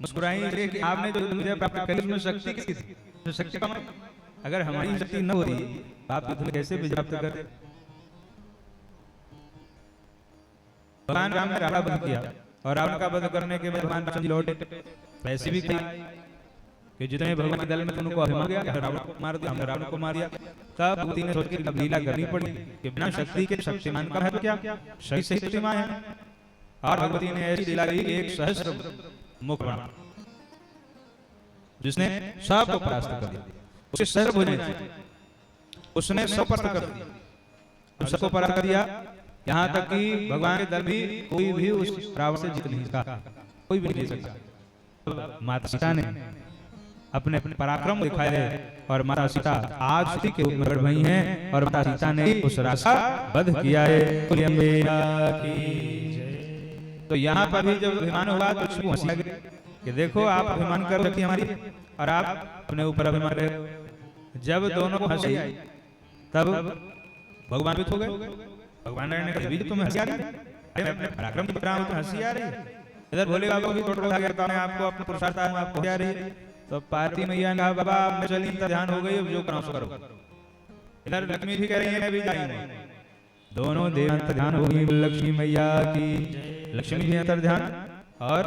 मुस्कुराई इसलिए कि आपने जो विजय प्राप्त करी उसमें शक्ति किसकी थी? तो शक्ति का अगर हमारी शक्ति न होती आप युद्ध में कैसे विजय प्राप्त करते? भगवान राम ने रावण वध किया, और रावण का वध करने के बाद भगवान राम जी लौटे, ऐसी भी कही कि जितने भगवान के दल में उनको अभिमान गया, रावण को मार दिया, हमने रावण को मार दिया। तब भगवती ने सोच के लीला करनी पड़ी कि बिना शक्ति के शक्तिमान का है तो क्या, शक्ति से शक्तिमान है। और भगवती ने ऐसी लीला की एक सहस्त्र मुख बना जिसने सबको परास्त कर दिया, उसके सहस्त्र भुजाएं थी, उसने सब परास्त कर दिया, सबको परास्त कर दिया। यहाँ तक कि भगवान के दल भी कोई भी उस रावण से जीत नहीं सका, कोई भी नहीं जीत सकता। माता सीता ने अपने पराक्रम दिखाए है और माता सीता आज सती के रूप में प्रकट हुई हैं और माता सीता ने उस रावण का वध किया है। तो यहाँ पर भी जब अभिमान हुआ तो उसको हंसी लगी कि देखो आप अभिमान कर रखी हमारी और आप अपने ऊपर अभिमान रहे हो। जब दोनों को हंसी आई तब भगवान भी हो गए। भगवान ने कहा भी तुम्हें हंसी आ रही है, अरे मैं पराक्रम की बता रहा हूं तो हंसी आ रही है। इधर भोले बाबा भी थोड़ा थोड़ा कहता है आपको अपने पुरुषार्थ आपको आ रही है। तो पार्वती मैया ने कहा बाबा मैं चली ध्यान हो गई, अब जो कराओ सो करो। इधर लक्ष्मी भी कह रही है मैं भी जाऊंगी। दोनों देव अंतर ध्यान हो गई, लक्ष्मी मैया की, लक्ष्मी भी अंतर ध्यान और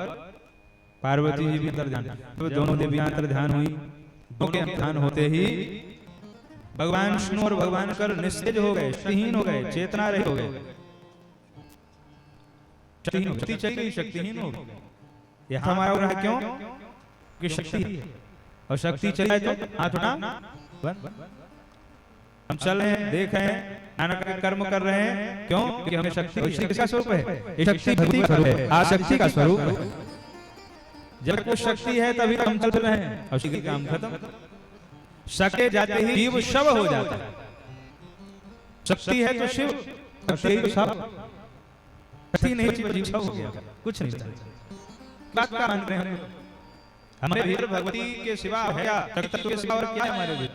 पार्वती जी भी अंतर ध्यान। तो दोनों देवियां अंतर ध्यान हुई। दोनों के ध्यान होते ही भगवान विष्णु और भगवान कर निस्तेज हो गए, शक्तिहीन हो गए, चेतना रहित हो गए, शक्ति चली गई, शक्तिहीन हो गए। यहाँ हमारा हो रहा है क्यों कि शक्ति और शक्ति चली जाए तो हाथ उठा बंद। हम चल रहे हैं, देख रहे हैं, नाना कर्म कर रहे हैं, क्यों? क्योंकि हमें शक्ति, किसका स्वरूप है? ये शक्ति भक्ति का स्वरूप है, आशक्ति का स्वरूप है। जब कुछ शक्ति है तभी हम चल रहे हैं और शक्ति काम खत्म। सके जाते ही जीव शव हो जाता है। शक्ति है तो शिव, शक्ति है तो शव, शक्ति नहीं तो जीव शव हो गया, कुछ नहीं। बात का मान रहे हैं हमारे भीतर भगवती के सिवा है क्या? तत्व के सिवा और क्या है हमारे भीतर?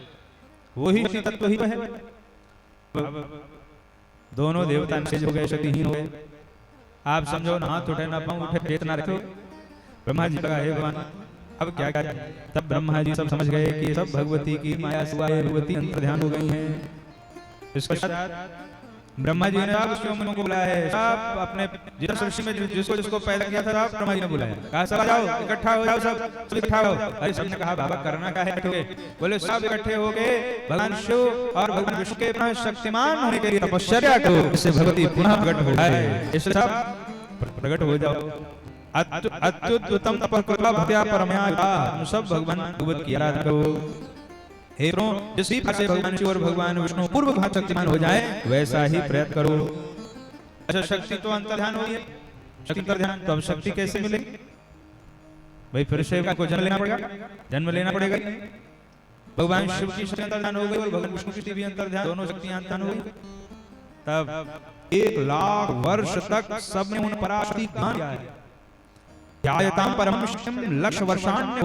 वही तत्व ही है। दोनों देवता निषेध हो गए, शक्तिहीन हो गए। आप समझो ना हाथ उठे ना पांव उठे, चेतना रखो। ब्रह्मा जी लगा हे भगवान अब क्या क्या? तब ब्रह्मा जी सब समझ गए कि सब भगवती की माया सिवाय भगवती अंतर ध्यान हो गई हैं। इसके साथ ब्रह्मा जी ने सब ऋषियों को बुलाया है, सब अपने जिस ऋषि में जिसको जिसको पैदा किया था ब्रह्मा जी ने बुलाया, कहा सब आ जाओ, इकट्ठा हो जाओ, सब इकट्ठा हो। अरे सबने कहा बाबा करना क्या है? बोले सब इकट्ठे हो गए, भगवान शिव और भगवान विष्णु के पुनः शक्तिमान होने के लिए तपस्या करो, इससे भगवती पुनः प्रकट हो जाए। इससे सब प्रकट हो जाओ। अत्युत्तम तप कृपा भक्त्या परमया, सब भगवान भगवत की आराधना करो। हे प्रभु, जिस प्रकार से भगवान शिव और भगवान विष्णु पूर्व भाग शक्तिमान हो जाए वैसा ही प्रयत्न करो। अच्छा शक्ति तो अंतर ध्यान हुई है, शक्ति अंतर ध्यान, तो अब शक्ति कैसे मिलेगी भाई? फिर से को जन्म लेना पड़ेगा, जन्म लेना पड़ेगा। भगवान शिव की शक्ति अंतर ध्यान हो गई और भगवान विष्णु की भी अंतर ध्यान, दोनों शक्तियां अंतर हो गई। तब 1 लाख वर्ष तक सबने उन पराशक्ति ध्यान किया है। ध्यायताम परमशिवम लक्ष वर्षाण्य,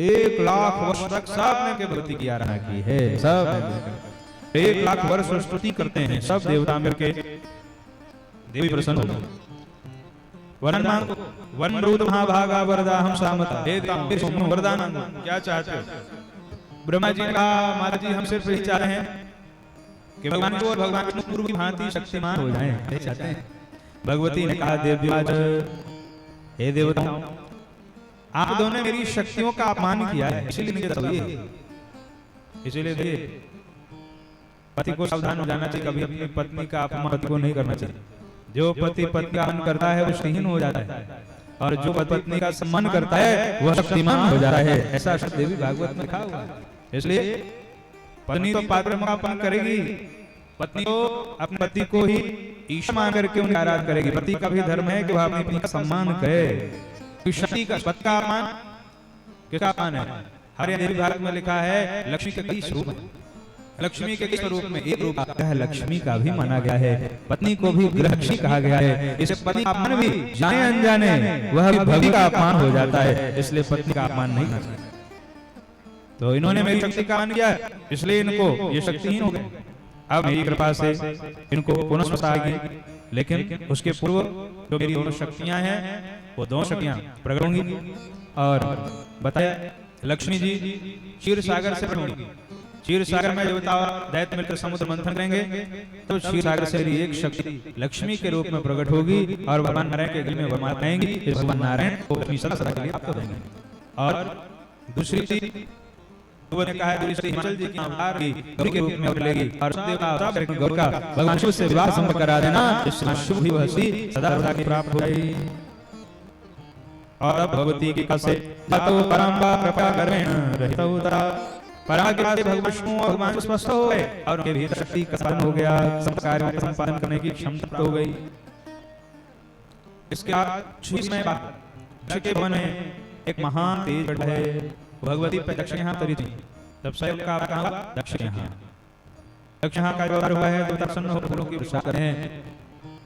1 लाख वर्ष तक सबने के भक्ति की आराधना की है। सब 1 लाख वर्ष स्तुति करते हैं, सब देवता मिलके देवी प्रसन्न हो गए। वन रूद महाभागा वरदा हम सामता, वरदान क्या चाहते हो? ब्रह्मा जी ने कहा माता जी हम सिर्फ यही चाह रहे हैं कि भगवान को और भगवान विष्णु पूर्व की भांति शक्तिमान हो जाएं, यही चाहते हैं। भगवती ने कहा देवराज हे देवताओं, आप दोनों ने मेरी शक्तियों का अपमान किया है, इसलिए मुझे दबाइए। इसलिए पति को सावधान हो जाना चाहिए, कभी अपनी पत्नी का अपमान पति को नहीं करना चाहिए। जो पति पत्नी का अपमान करता है वो शक्तिहीन हो जाता है और जो पत्नी का सम्मान करता है वह शक्तिमान हो जाता है। ऐसा देवी भागवत में लिखा हुआ है। इसलिए पत्नी तो पात्र का अपमान करेगी, पत्नी को अपने पति को ही ईश्वर मान करके उनकी आराधना करेगी। पति का भी धर्म है कि वह अपनी पत्नी का सम्मान करे। शक्ति का पद का अपमान किसका अपमान है? हमारे देवी भारत में लिखा है लक्ष्मी के कई स्वरूप, लक्ष्मी के कई स्वरूप में एक रूप है लक्ष्मी का भी माना गया है। पत्नी को भी गृहलक्ष्मी कहा गया है। इसे पति का अपमान भी जाने अनजाने वह भी भक्ति का अपमान हो जाता है, इसलिए पत्नी का अपमान नहीं करना चाहिए। तो इन्होंने मेरी शक्ति का अपमान किया, इसलिए इनको ये शक्तिहीन हो गए। अब मेरी कृपा से इनको पुनः स्वता आ गई, लेकिन उसके पूर्व जो मेरी दोनों शक्तियां हैं वो दोनों शक्तियां प्रकट होंगी। और बताया लक्ष्मी जी क्षीर सागर से प्रकट होंगी, क्षीर सागर में देवता और दैत्य मिलकर समुद्र मंथन करेंगे तो क्षीर सागर से एक शक्ति लक्ष्मी के रूप में प्रकट होगी और भगवान नारायण के गले में वरमाला पाएंगी। इस भगवान नारायण को लक्ष्मी सदा सदा के लिए प्राप्त हो जाएंगे। और दूसरी चीज ने कहा है श्री हिमाचल जी की अवतार की गौरी के रूप में उतरेगी और देवता गौर का भगवान शिव से विवाह संपन्न करा देना, इससे शुभ ही वसी सदा सदा की प्राप्त हो जाएगी। और अब भगवती की कसे ततो परम्बा कृपा करें रहतो तरा पराग्रह से भगवान विष्णु और भगवान स्वस्थ हो गए और उनके भीतर शक्ति का संपादन हो गया, सब कार्यों का संपादन करने की क्षमता हो गई। इसके बाद 26 में दक्ष के भवन में एक महान तेज बढ़ है। भगवती पे दक्ष यहाँ तरी थी, तब से उनका कहा दक्ष यहाँ का व्यवहार हुआ है। देवता प्रसन्न हो फूलों की वर्षा करें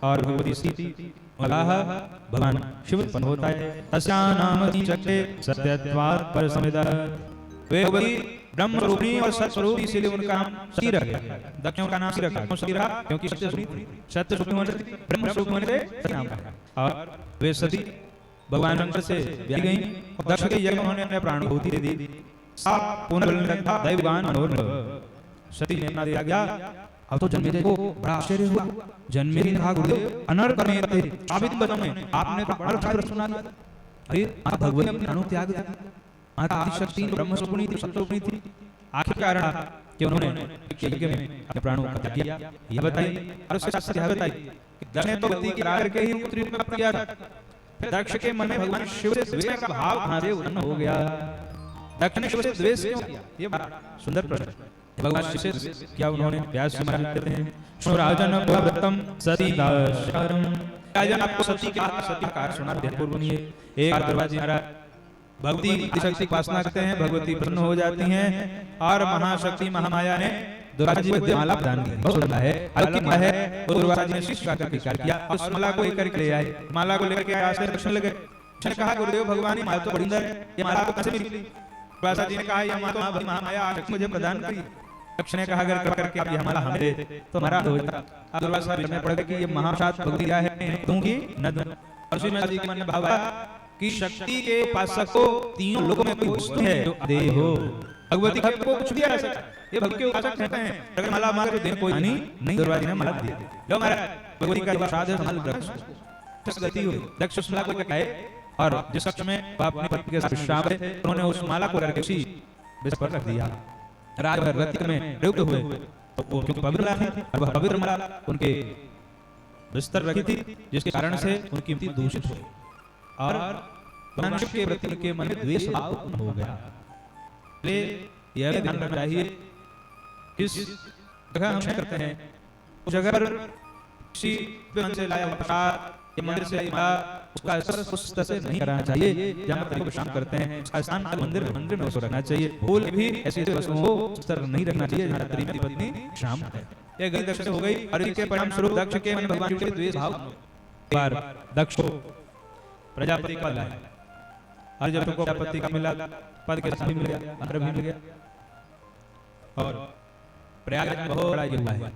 और भगवती सीती भगवान शिव उत्पन्न होता है। तस्या नाम चक्रे सत्यत्वात् पर समिदा, वे भगवती ब्रह्म स्वरूपिणी और सत्य स्वरूपी, इसीलिए उनका नाम सती रख गया। दक्षिणों का नाम सती रखा, क्यों सती रहा? क्योंकि सत्य स्वरूप होने से ब्रह्म स्वरूप होने से सती नाम रखा। और वे सती भगवान शंकर से ब्याही गई। दक्ष के यज्ञ उन्होंने अपने प्राण को दे दी। साप पुनर्लग्न दैवगान मनोरम सती ने अपना दिया गया। अब तो जन्मे को बड़ा आश्चर्य हुआ। जन्मे ने कहा गुरुदेव अनर्थ करने थे साबित बताऊं, आपने तो बड़ा शास्त्र सुना दिया। अरे आप भगवती अपने अनु त्याग दिया, आदि शक्ति ब्रह्म स्वरूपिणी थी, सत्य स्वरूपिणी थी। आखिर कारण कि उन्होंने यज्ञ में अपने प्राणों का त्याग किया। यह बताइए और उसके साथ यह बताइए कि दक्ष ने तो गति की राह करके ही उत्तरी में प्राप्त किया था। दक्ष के मन में भगवान शिव से द्वेष का भाव कहां से उत्पन्न हो गया? दक्ष ने शिव से द्वेष क्यों किया? ये बड़ा सुंदर प्रश्न है। भगवान शिव से क्या उन्होंने व्यास जी महाराज कहते हैं सुराजन भवतम सती दाशरम। राजन आपको सती के सती का सुना ध्यानपूर्वक सुनिए। एक दरवाजे महाराज भगवती शक्ति की उपासना करते हैं, भगवती प्रसन्न हो जाती हैं और महाशक्ति महामाया ने दुर्गा जी को माला प्रदान की। बहुत सुंदर है, अलौकिक माला है। वो दुर्गा जी ने शीश का करके कार्य किया, उस माला को लेकर के ले आए। माला को लेकर के आए, आश्चर्य दर्शन लगे। उसने कहा गुरुदेव भगवान ये माला तो बड़ी सुंदर है, ये माला को कैसे मिली? दुर्गा जी ने कहा ये माला तो महामाया शक्ति मुझे प्रदान करी। दक्ष ने कहा अगर कर करके आप ये हमारा हमें दे तो हमारा हो जाता। अब दुर्गा जी में पड़ गया कि ये महासात भगवती है, दूंगी न दूं। और उसी में जी के मन में भाव आया कि शक्ति के उपासक को तीनों लोगों में कोई वस्तु है जो दे हो। भगवती भक्त को कुछ भी आ सकता, ये भक्त के उपासक कहते हैं अगर माला मांगे तो दे, कोई हानि नहीं। दुर्गा जी ने माला दी। लो महाराज भगवती का प्रसाद है, संभाल दक्ष गति हुई। दक्ष उस माला को लेकर आए और जिस कक्ष में अपनी पत्नी के साथ विश्राम है उन्होंने उस माला को लेकर उसी बिस्तर पर रख दिया। रात भर रतिक में प्रयुक्त हुए तो वो क्योंकि पवित्र माला थी और वह पवित्र माला उनके बिस्तर रखी थी, जिसके कारण से उनकी मति दूषित हुई और भगवान शिव के प्रति उनके मन में द्वेष भाव उत्पन्न हो गया। इसलिए यह ध्यान रखना चाहिए किस जगह हम करते हैं उस जगह पर किसी मन से लाया हुआ प्रसाद या मंदिर से लाया उसका स्पर्श उस तरह से नहीं करना चाहिए। जहाँ पर विश्राम करते हैं उसका स्थान मंदिर में उसको रखना चाहिए। फूल भी ऐसी वस्तुओं को उस तरह नहीं रखना चाहिए जहाँ तेरी पत्नी विश्राम है। यह गई दक्ष हो गई और इसके परिणाम स्वरूप दक्ष के मन भगवान के द्वेष भाव। बार दक्ष को प्रजापति का लाया और जब उनको प्रजापति का मिला पद के साथ भी मिल गया, मंत्र भी मिल गया और प्रयाग में बहुत बड़ा यज्ञ हुआ है।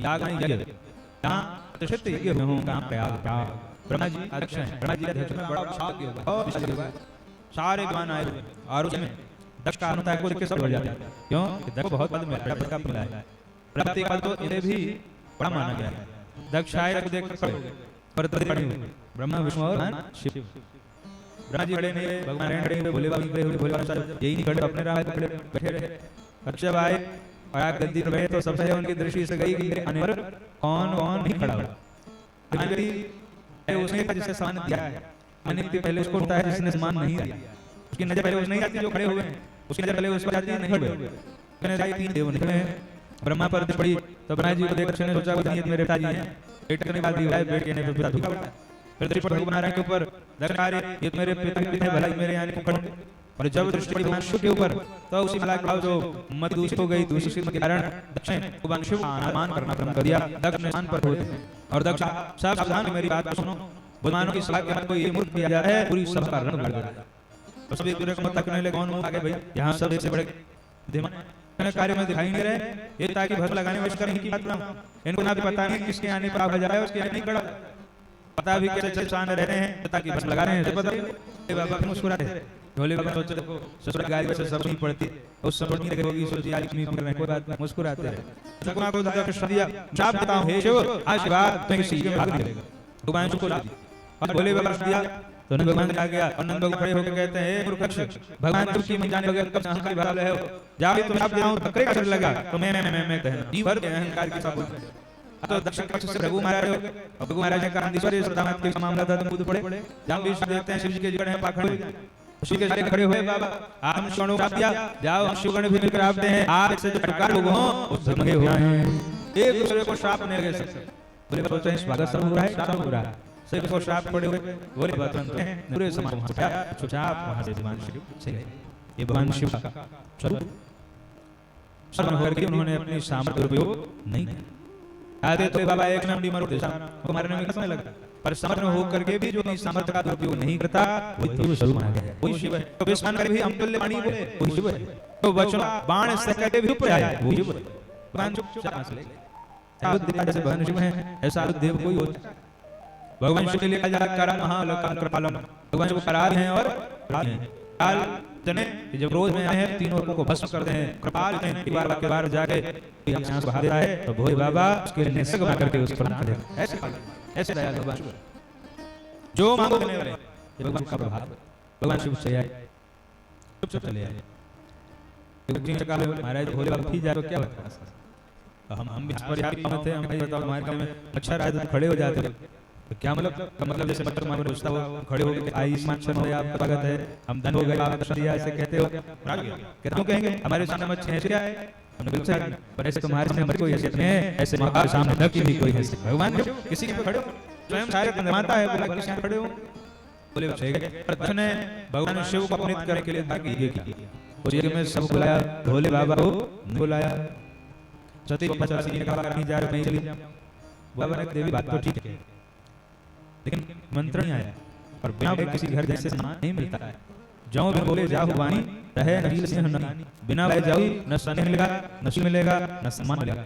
याग नहीं यज्ञ जहाँ प्रतिष्ठित यज्ञ हुए हों कहाँ प्रयाग ब्रह्मा जी अध्यक्ष हैं। ब्रह्मा जी अध्यक्ष में बड़ा उत्साह हुआ, सारे विद्वान आए हुए और उसमें दक्ष का अनुता को देख के सब बढ़ जाते हैं। क्यों? दक्ष बहुत पद में प्रजापति का मिला है। प्रजापति का तो इन्हें भी बड़ा माना गया है। दक्ष आए देख कर पड़ी हुई ब्रह्मा विष्णु और शिव। ब्रह्मा जी खड़े नहीं रहे, भगवान नारायण खड़े हुए, भोले बाबा खड़े हुए, भोले बाबा यही नहीं खड़े अपने राह पे बैठे रहे। जब आए और आप गद्दी पर बैठे तो सबसे उनकी दृष्टि से गई कि आने पर कौन कौन नहीं खड़ा हुआ। उसने जिसे सामान दिया है मैंने पहले उसको उठाया जिसने सामान नहीं दिया, उसकी नजर पहले उस नहीं जाती जो खड़े हुए हैं, उसकी नजर पहले उस पर जाती है नहीं खड़े। तीन देव निकले ब्रह्मा पर पड़ी तो ब्रह्मा जी को देखकर ने सोचा कि मेरे पिताजी हैं, पेट करने वाली है, पेट के ने पिता दुखा पड़ा। फिर दृष्टि पर भगवान नारायण के ऊपर दरकार ये मेरे पिता है भलाई मेरे आने को खड़े। और जब दृष्टि पड़ी भगवान शिव के ऊपर तो उसी माला का जो मत दूषित हो गई, दूषित के कारण दक्ष ने भगवान शिव का आमान करना प्रारंभ कर दिया। दक्ष ने स्थान पर होते और दक्ष सब सावधान मेरी बात सुनो, भगवानों की सभा के बाद कोई ये मूर्ख किया जा रहा है पूरी सभा का रंग लग रहा है। और सब एक दूसरे को मत तकने लगे कौन आगे भाई यहाँ सब से बड़े दिमाग कार्य में दिखाई नहीं रहे। ये ताकि भक्त लगाने में करने की बात ना, इनको ना भी पता नहीं किसके आने पर आ जाए उसके नहीं खड़ा पता भी कैसे चल रहे हैं ताकि भक्त लगा रहे हैं। बाबा मुस्कुराते भोले बाबा सोचते देखो ससुर गाय वैसे सब नहीं पड़ती उस समय नहीं लगे होगी सोची आज नहीं कर रहे कोई बात नहीं मुस्कुराते रहे सकुना को दादा कृष्ण दिया श्राप देता हूं हे शिव आज के बाद तुम्हें किसी के भाग मिलेगा भगवान को ला दिया और भोले बाबा कृष्ण दिया तो नंद भगवान आ गया और नंद भगवान खड़े होकर कहते हैं हे मूर्ख भगवान तुम की मन जाने लगे कब अहंकार भाव रहे हो जाओ तुम आप दे रहा हूं बकरे का शरीर लगा तो मैं कहना जी भर अहंकार के साथ बोल तो दक्षिण पक्ष से रघु महाराज हो और रघु महाराज ने कहा ईश्वरी सदामत के मामला था तुम खुद पड़े जाओ विष्णु देखते हैं शिव जी के जड़ हैं पाखड़े शिव के जड़ खड़े हुए बाबा आप शरणों का दिया जाओ हम शिवगण भी मिलकर आपते हैं आप से जो प्रकार लोग हो उस धर्मगे हुए हैं एक दूसरे को श्राप नहीं लगे सकते बोले सोचते हैं स्वागत सब हो रहा है श्राप हो रहा है सब को श्राप पड़े हुए बोले बात तुरंत पूरे समाज वहां से चुपचाप वहां से भगवान शिव चले ये भगवान शिव का स्वरूप शरण होकर उन्होंने अपनी सामर्थ्य उपयोग नहीं आते तो बाबा एक नाम डी मरो को मारने में कितना लगा पर समर्थ होकर के भी जो अपनी सामर्थ्य का दुरुपयोग नहीं करता वही तो स्वरूप माना गया वही शिव है तो विस्मान कर भी अमूल्य वाणी बोले वही शिव है तो वचन बाण से कहते भी ऊपर आया वही शिव है भगवान चुपचाप से ले बुद्धिमान से भगवान शिव है ऐसा देव कोई होता भगवान शिव के लिए कहा जाता करा महालोकम कृपालम भगवान शिव कराल हैं और काल जने जब क्रोध में आए हैं तीनों लोगों को भस्म करते हैं कृपाल हैं एक बार जाके हम सांस बहा देता है तो भोले बाबा उसके लिए निसर्ग बना करके उस पर ना दे ऐसे दयाल भगवान जो मांगो देने वाले ये भगवान का प्रभाव भगवान शिव से आए चुप चले आए महाराज भोले बाबा फिर जाए तो क्या होता हम भी परिवार में थे हम भाई बताओ हमारे काम में अच्छा रहा तो खड़े हो जाते तो क्या मतलब जैसे बच्चा तुम्हारे पूछता हो खड़े हो गए आयुष्मान शर्मा है आपका स्वागत है हम धन हो गए आप दर्शन दिया ऐसे कहते हो क्यों कहेंगे हमारे सामने मत छह क्या है हमने बिल्कुल पर ऐसे तुम्हारे सामने कोई हैसियत नहीं है ऐसे मां के सामने न की भी कोई हैसियत भगवान किसी के खड़े हो स्वयं सारे निर्माता है बोला किसी खड़े हो बोले ठीक है पर दर्शन भगवान शिव को अपने करने के लिए ताकि ये की उस जगह में सब बुलाया भोले बाबा को बुलाया सती बाबा जी ने कहा नहीं जा रहा नहीं चली बाबा ने देवी बात तो ठीक है लेकिन मंत्र नहीं आया और बिना बोले किसी घर जैसे सामान नहीं मिलता है जाओ भी बोले जाओ वाणी रहे नजील से नहीं बिना बोले जाओ न सने मिलेगा न सुन मिलेगा न सम्मान मिलेगा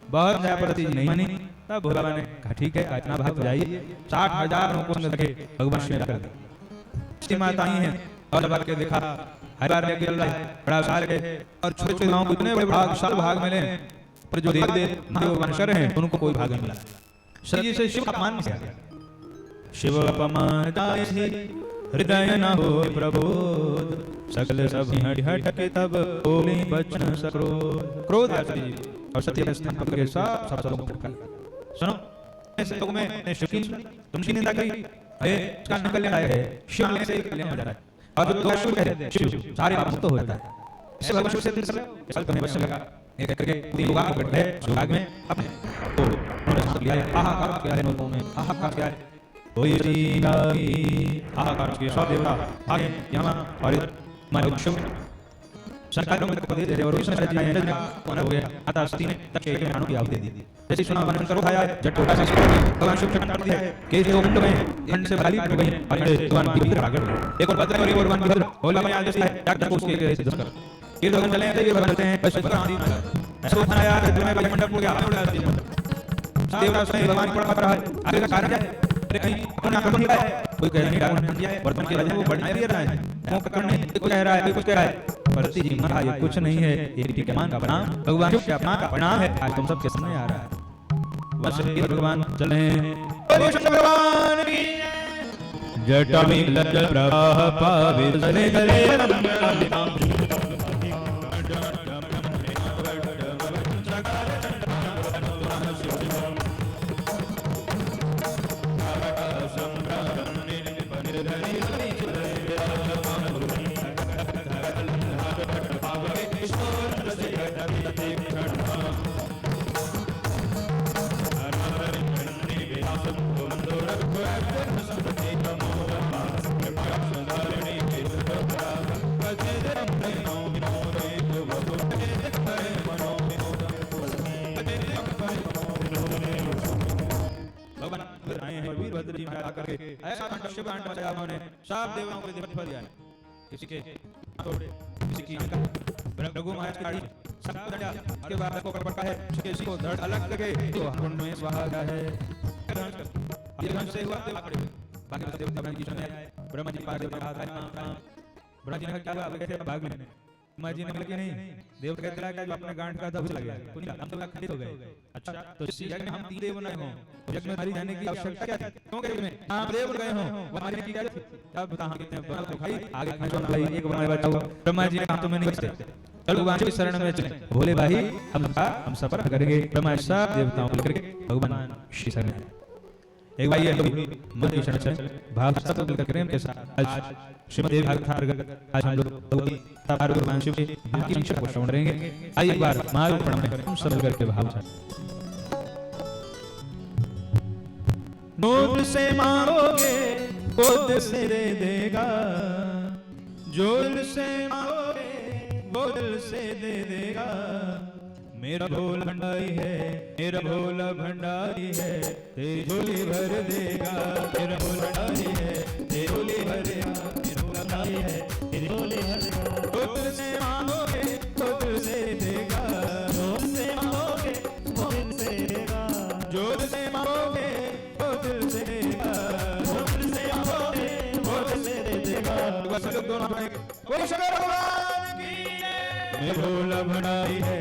बहुत दयापति नहीं मानी तब भोला बाबा ने कहा ठीक है इतना भाग जाइए 60,000 लोगों को लगे भगवान शिव कर दे माताएं हैं और बाबा के देखा हर बार लेके अल्लाह बड़ा साल के और छोटे छोटे गांव को इतने बड़े भाग मिले पर जो देव भगवान शर हैं उनको कोई भाग नहीं मिला शरीर से शिव का मान किया शिव अपमान हृदय न हो प्रबोध सकल सब हट के तब बोले बचन सक्रोध क्रोध और सत्य स्थान पर के सब लोगों को सुनो ऐसे लोगों में शिव तुमकी निंदा करी अरे इसका कल्याण आया है शिव ने से कल्याण हो जा रहा है और जो शिव कहते हैं शिव सारे पाप मुक्त हो जाता है इससे भगवान शिव से दिल तुम्हें बच लगा एक करके तीन लोग आगे बैठे सुहाग में अपने तो उन्होंने सांस लिया है आहा क्या है लोगों में आहा क्या है कोई जीनाई आहा के सब देवता आगे यमा और मानो शिव सरकार में को दे दे और विष्णु जी ने कौन हो गया अतः सती ने तक्षक के प्राणों की आहुति दे दी जैसे सुना वर्णन करो खाया जट उठा से भगवान शिव चक्र कर दिया के दो मुंड में खंड से खाली हो गई और भगवान की भीतर आगे एक और भद्र और एक और भगवान भद्र बोला मैं आज है डॉक्टर को उसके ऐसे दस कर ये लोग चले हैं ये भगवान कहते हैं बस आदि ऐसा बनाया दुनिया का मंडप हो गया उड़ा देवता से भगवान पड़ा रहा है आगे का कारण है कहीं अपना कर नहीं रहा है कोई कह नहीं डाउन बन दिया है वर्तमान के राजा वो बढ़ना ही रहा है वो पकड़ नहीं कोई कह रहा है कोई कुछ कह रहा है परती जी महा ये कुछ नहीं है ये टीके मान का प्रणाम भगवान के अपना का प्रणाम है आज तुम सबके सामने आ रहा है बस ये भगवान चले बोले शंकर भगवान की जटा में लज प्रवाह पावे चले गले ऐसा शिव कांड मचाया उन्होंने सब देवताओं को दिव्य फल दिया किसी के तोड़े किसी की रघु महाराज की गाड़ी सब दंडा के बाद को पड़ता है किसी को धड़ अलग लगे तो कुंड में स्वाहा का है ये धन से हुआ देव पड़े बाकी देवता बन की सुने ब्रह्मा जी पास देवता ब्रह्मा जी ने कहा क्या हुआ, अब कैसे भाग लेने? ब्रह्मा जी ने बोला कि नहीं, देव कहते रहा कि जो अपने गांठ का था उसे लग गया, तो नहीं हम तो खंडित हो गए। अच्छा, तो इस यज्ञ में हम 3 देव बनाए हों, यज्ञ में हमारी जाने की आवश्यकता क्या थी? क्यों यज्ञ में आप देव गए हों, वो हमारी की क्या थी? तब बता हम कितने बना तो भाई आगे खींचो ना भाई, एक बनाए बचाओ। ब्रह्मा जी ने कहा तुम्हें नहीं बचते, चलो भगवान की शरण में चले। बोले भाई हम सफर करेंगे। ब्रह्मा सब देवताओं को लेकर भगवान श्री शरण में एक भाई है मन की शरण चले, भाव सब मिलकर प्रेम के साथ आज श्रीमद् देवी भागवत आज हम लोग भगवान शिव की शिक्षा को श्रवण करेंगे। आइए एक बार माल प्रणाम करें हम सब मिलकर के भाव से। नोट से मांगोगे गोद से दे देगा, जोर से मांगोगे वो दिल से दे देगा। मेरा भोला भंडारी है, मेरा भोला भंडारी है, तेरी झोली भर देगा। मेरा भोला भंडारी है, तेरी झोली भर देगा। मेरा भोला भंडारी है, तेरी झोली भर देगा। तो दिल से मांगोगे तो दिल से देगा, जोर से मांगोगे वो दिल से देगा। जोर से मांगोगे वो दिल से देगा, जोर से मांगोगे वो दिल से दे देगा। बस लोग दोनों आएंगे, कोई शंकर भगवान की मेरा भोला भंडारी है,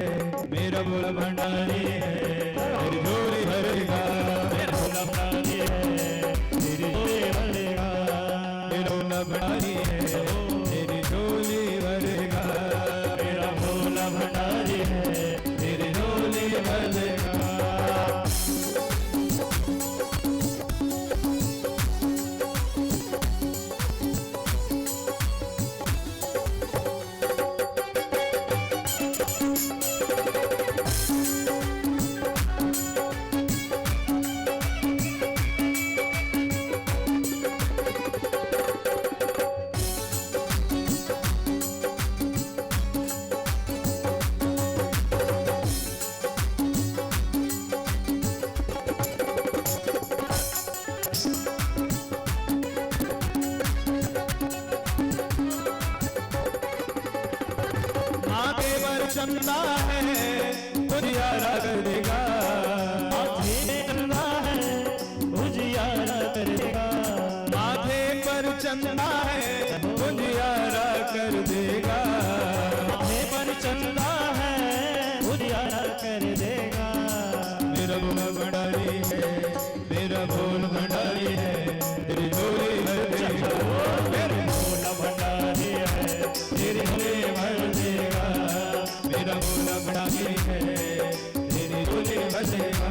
मेरा भोला भंडारी है, तेरी झोली भरेगा। मेरा भोला भंडारी है, तेरी झोली भरेगा। मेरा भोला भंडारी है, तेरी झोली भरेगा। मेरा भोला भंडारी है, तेरी झोली भरेगा। चंदा है उजियारा कर देगा, माथे चंदा है उजियारा कर देगा। माथे पर चंदा है उजियारा कर देगा, माथे पर चंदा है उजियारा कर देगा। मेरा भोला भंडारी है, मेरा भोला भंडारी है, तेरी झोली भर देगा। मेरा भोला भंडारी है, तेरी झोली भर देगा। मेरा भोला भंडारी है, तेरी झोली भर देगा।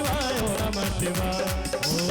शिवाय, ओम नमः शिवाय, ओम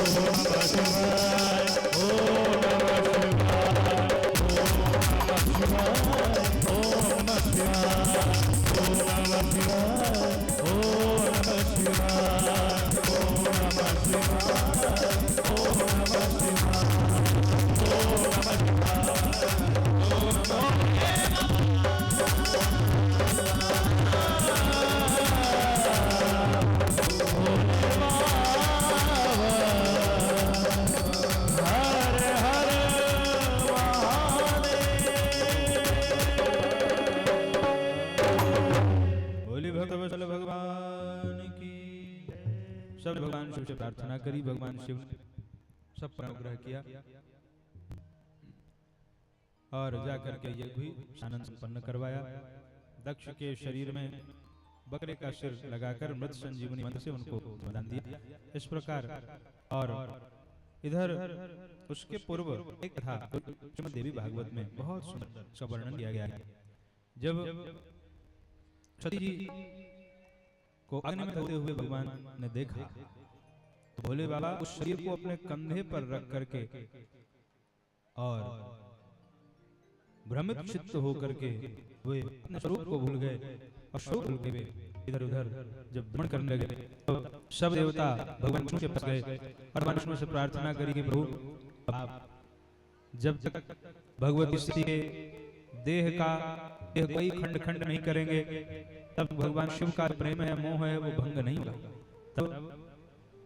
बोली भक्तवत्सल भगवान की। सब भगवान शिव से प्रार्थना करी, भगवान शिव ने सब पर अनुग्रह किया और जाकर के यज्ञ भी आनंद संपन्न करवाया। दक्ष के शरीर में बकरे का सिर लगाकर मृत संजीवनी मंत्र से उनको वरदान दिया। इस प्रकार और इधर उसके पूर्व एक कथा श्रीमद् देवी भागवत में बहुत सुंदर सा वर्णन किया गया है। जब सती जी को अग्नि में होते हुए भगवान ने देखा तो भोले बाबा उस शरीर को अपने कंधे पर रख करके और भ्रमित चित्त होकर के वे अपने स्वरूप को भूल गए और शोक भूल गए। इधर उधर जब भ्रमण करने लगे तो सब देवता भगवान विष्णु के पास गए और भगवान विष्णु से प्रार्थना करी कि प्रभु आप जब तक भगवती स्त्री के देह का कोई खंड खंड नहीं करेंगे तब भगवान शिव का प्रेम है, मोह है, वो भंग नहीं होगा। तब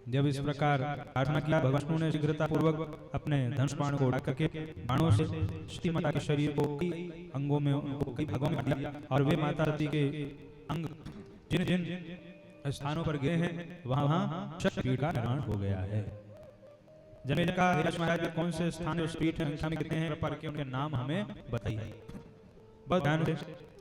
जब इस प्रकार प्रार्थना किया भगवान विष्णु ने शीघ्रता पूर्वक अपने धनुष बाण को उड़ा करके बाणों से सती माता के शरीर को कई अंगों में, कई भागों में दिया और वे माता सती के अंग जिन जिन स्थानों पर गए हैं वहां शक्तिपीठ का निर्माण हो गया है। जनेता का महाराज कौन से स्थान उस पीठ में कितने हैं पर के उनके नाम हमें बताइए। बहुत ध्यान से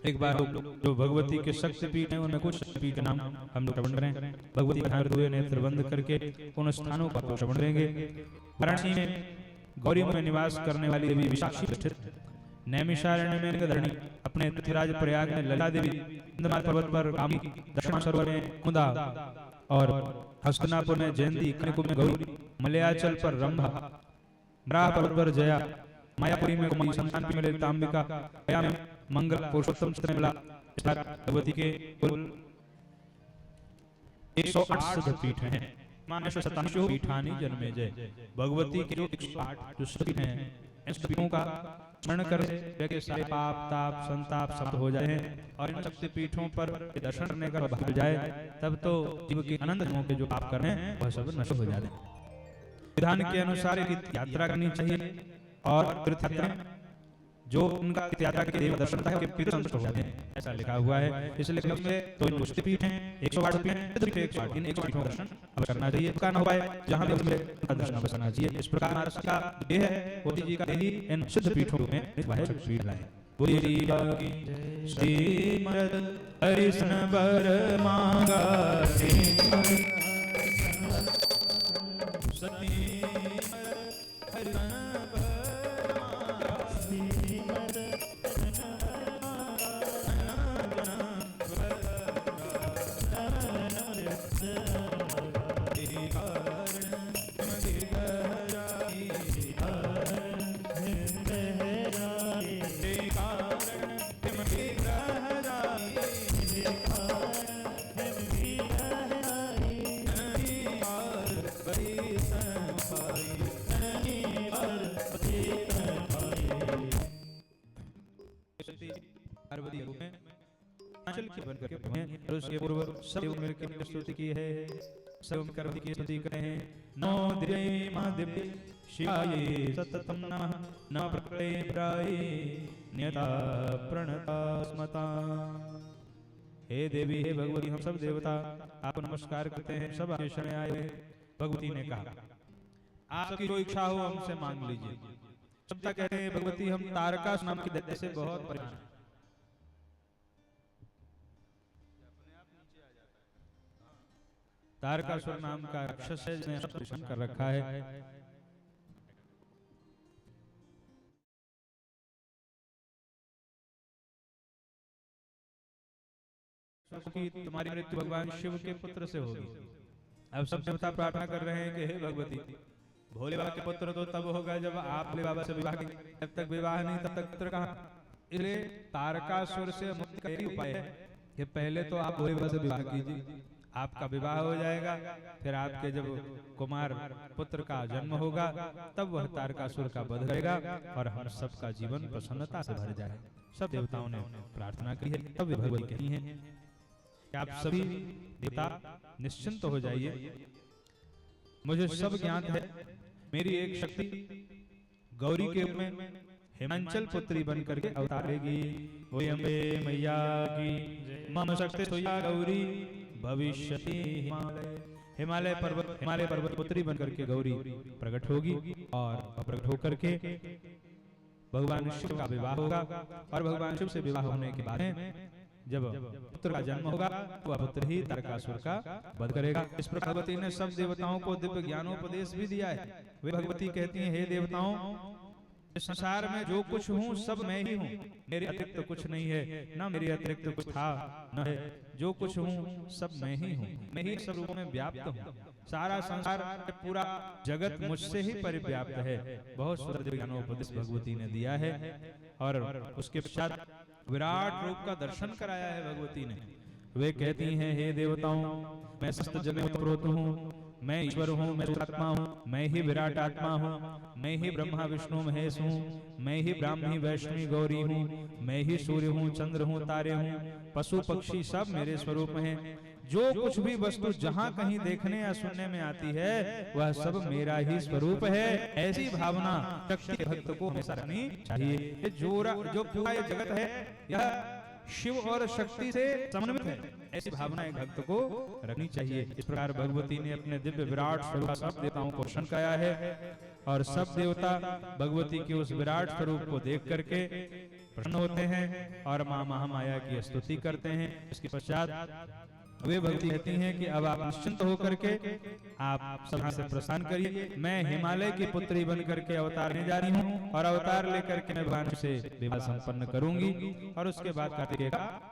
एक बार जो भगवती के शक्तिपीठ हैं उनमें कुछ शक्तिपीठ के नाम हम लोग श्रवण करें। भगवती का ध्यान हुए नेत्र बंद करके उन स्थानों का श्रवण करेंगे। वाराणसी में गौरी में निवास करने वाली देवी विशाक्षी स्थित, नैमिषारण्य में गंधर्णी, अपने पृथ्वीराज प्रयाग में ललिता देवी, इंद्रमाल पर्वत पर कामी, दक्षिण सरोवर में कुंदा और हस्तिनापुर में जयंती, कन्याकुब्ज में गौरी, मलयाचल पर रंभा, मराह पर्वत पर जया, मायापुरी में कुमारी, संतानपुरी में ललितांबिका, गया में मंगल, पुरुषोत्तम मिला। भगवती के कुल 108 सिद्धपीठ हैं। मानस शतांशु पीठानि जन्मे जय। भगवती के जो 108 जो सिद्धपीठ हैं इन सिद्धपीठों का स्मरण करने के सारे पाप ताप संताप सब हो जाए और इन शक्तिपीठों पर दर्शन करने का भाग्य जाए तब तो जीव के अनंत जन्मों के जो पाप करने हैं वह सब नष्ट हो जाते हैं। विधान के अनुसार यात्रा करनी चाहिए और तीर्थ यात्रा जो उनका यात्रा के देव दर्शन है उनके पितृ संतुष्ट हो जाते हैं, ऐसा लिखा हुआ है। इसलिए तो इन शक्तिपीठ हैं 108 पीठ हैं, सिद्धपीठ 108, इन 108 पीठों का दर्शन अवश्य करना चाहिए। का न हो पाए जहां भी उनका दर्शन अवश्य करना चाहिए। इस प्रकार महाराज का देह है मोदी जी का देही इन सिद्धपीठों में शक्तिपीठ लाए। बोली श्रीमद् हरिशन वर मांगा पार्वती रूप में आंचल की बन करके और उसके पूर्व सब मिलकर की स्तुति की है। सब मिलकर की स्तुति करें हैं। नौ दिव्य महादिव्य शिवाय सततम नमः नमः प्रलयप्राय नियता प्रणता स्मता। हे देवी हे भगवती हम सब देवता आपको नमस्कार करते हैं। सब आपके शरण आए। भगवती ने कहा आपकी जो इच्छा हो हमसे मांग लीजिए। सब तक कहते हैं भगवती हम तारकासुर नाम की दैत्य से बहुत परेशान हैं। तारकासुर नाम का राक्षस है जिसने सब परेशान कर रखा है। कि तुम्हारी मृत्यु भगवान शिव के पुत्र से होगी। अब सब देवता प्रार्थना कर रहे हैं कि हे भगवती, भोले बाबा के पुत्र तो तब होगा जब आप भोले बाबा से विवाह करेंगे, जब तक विवाह नहीं तब तक पुत्र कहाँ। इसलिए तारकासुर से मुक्ति का यही उपाय है कि पहले तो आप भोले बाबा से विवाह कीजिए, आपका विवाह हो जाएगा, फिर आपके जब कुमार पुत्र का जन्म होगा तब वह तारकासुर का वध करेगा और हम सबका जीवन प्रसन्नता से भर जाए। सब देवताओं ने प्रार्थना की है, तब वे भगवती कहती हैं कि आप सभी देवता निश्चिंत हो जाइए, मुझे सब ज्ञात है। मेरी एक शक्ति गौरी के रूप में हिमांचल पुत्री बन करके अवतारेगी। ओय अम्बे मैया की मम शक्ति सोया गौरी भविष्यति हिमालय पर्वत पुत्री बन करके गौरी प्रकट होगी और प्रकट होकर के भगवान शिव का विवाह होगा और भगवान शिव से विवाह होने के बाद जब पुत्र का जन्म होगा तो वह पुत्र ही तारकासुर का वध करेगा। इस प्रकार भगवती ने सब देवताओं को दिव्य ज्ञानोपदेश भी दिया है। वे भगवती कहती हैं, हे देवताओं, इस संसार में जो कुछ हूँ सब मैं ही हूँ, मेरे अतिरिक्त कुछ नहीं है, ना मेरे अतिरिक्त कुछ था न है। जो कुछ हूँ सब मैं ही हूँ, मैं ही सब रूपों में व्याप्त हूँ। सारा संसार पूरा जगत मुझसे ही परिव्याप्त है। बहुत सुंदर ज्ञानोपदेश भगवती ने दिया है और उसके पश्चात विराट रूप का दर्शन कराया है भगवती ने। वे कहती हैं, हे देवताओं, मैं समस्त जगत प्रोत हूँ, मैं ईश्वर हूँ, मैं आत्मा हूँ, मैं ही विराट आत्मा हूँ, मैं ही ब्रह्मा विष्णु महेश हूँ, मैं ही ब्राह्मणी वैष्णवी गौरी हूँ, मैं ही सूर्य हूँ, चंद्र हूँ, तारे हूँ, पशु पक्षी सब मेरे स्वरूप हैं। जो कुछ भी वस्तु जहाँ कहीं देखने या सुनने में आती है वह सब मेरा ही स्वरूप है। ऐसी भावना शक्ति भक्त को हमेशा रखनी चाहिए। जो पूरा ये जगत है यह शिव और शक्ति से समन्वित है, ऐसी भावना एक भक्त को रखनी चाहिए। इस प्रकार भगवती ने अपने दिव्य विराट स्वरूप सब देवताओं को दर्शन कराया है और सब देवता भगवती के उस विराट स्वरूप को देख करके प्रसन्न होते हैं और मां महामाया की स्तुति करते हैं। इसके पश्चात वे भक्ति कहती हैं कि अब आप निश्चिंत होकर के आप सभा से प्रस्थान करिए। मैं हिमालय की पुत्री बन करके अवतार लेने जा रही हूँ और अवतार लेकर के मैं भगवान से विवाह संपन्न करूंगी और उसके बाद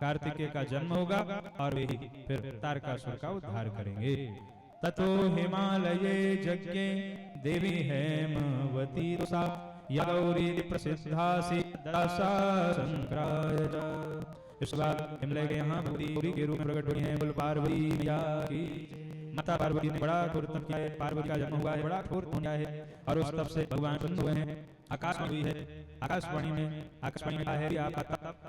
कार्तिकेय का जन्म होगा और वे फिर तारकासुर का उद्धार करेंगे। ततो हिमालये यज्ञे देवी हेमवती सा गौरी प्रसिद्धासी दशा संक्राय। इस बाद हिमालय के यहाँ गौरी के रूप में प्रकट हुई है। बोल पार्वती मैया की। माता पार्वती ने बड़ा घोर तप किया है, पार्वती का जन्म हुआ है, बड़ा घोर हो गया है और उस तप से भगवान प्रसन्न हुए हैं। आकाश में हुई है, आकाशवाणी में है कि आप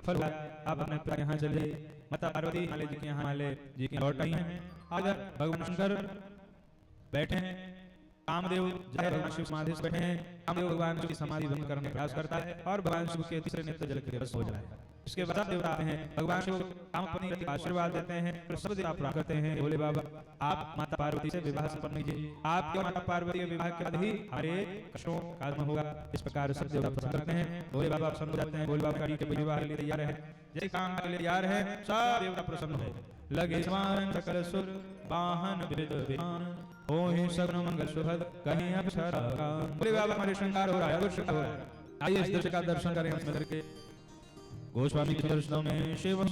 फल आप अपने पिता यहाँ चलिए। माता पार्वती हिमालय जी के यहाँ हिमालय जी की लौट आई है। आज भगवान शंकर बैठे हैं, कामदेव जय भगवान शिव समाधि से बैठे हैं। कामदेव भगवान शिव की समाधि भंग करने का प्रयास करता है और भगवान शिव के तीसरे नेत्र जल के बस हो जाता है। इसके बाद देवता आते हैं, भगवान शिव कामपत्नी का आशीर्वाद देते हैं, फिर सब देवता प्रार्थना करते हैं, बोले बाबा आप माता पार्वती से विवाह संपन्न कीजिए, आपके माता पार्वती के विवाह के बाद ही हमारे कष्टों का अंत होगा। इस प्रकार सब देवता प्रसन्न करते हैं। बोले बाबा प्रसन्न जाते हैं, बोले बाबा के विवाह के लिए तैयार है, जैसे काम के लिए तैयार है, सब देवता प्रसन्न है। लगे स्मान सकल सुर वाहन विविध विमान हो ही सगुन मंगल सुभद कहीं अक्षर काम। बोले बाबा हमारे श्रृंगार हो रहा है, दर्शन हो रहा है। आइए इस दृश्य का दर्शन करें हम करके। गोस्वामी के दर्शनों में शिव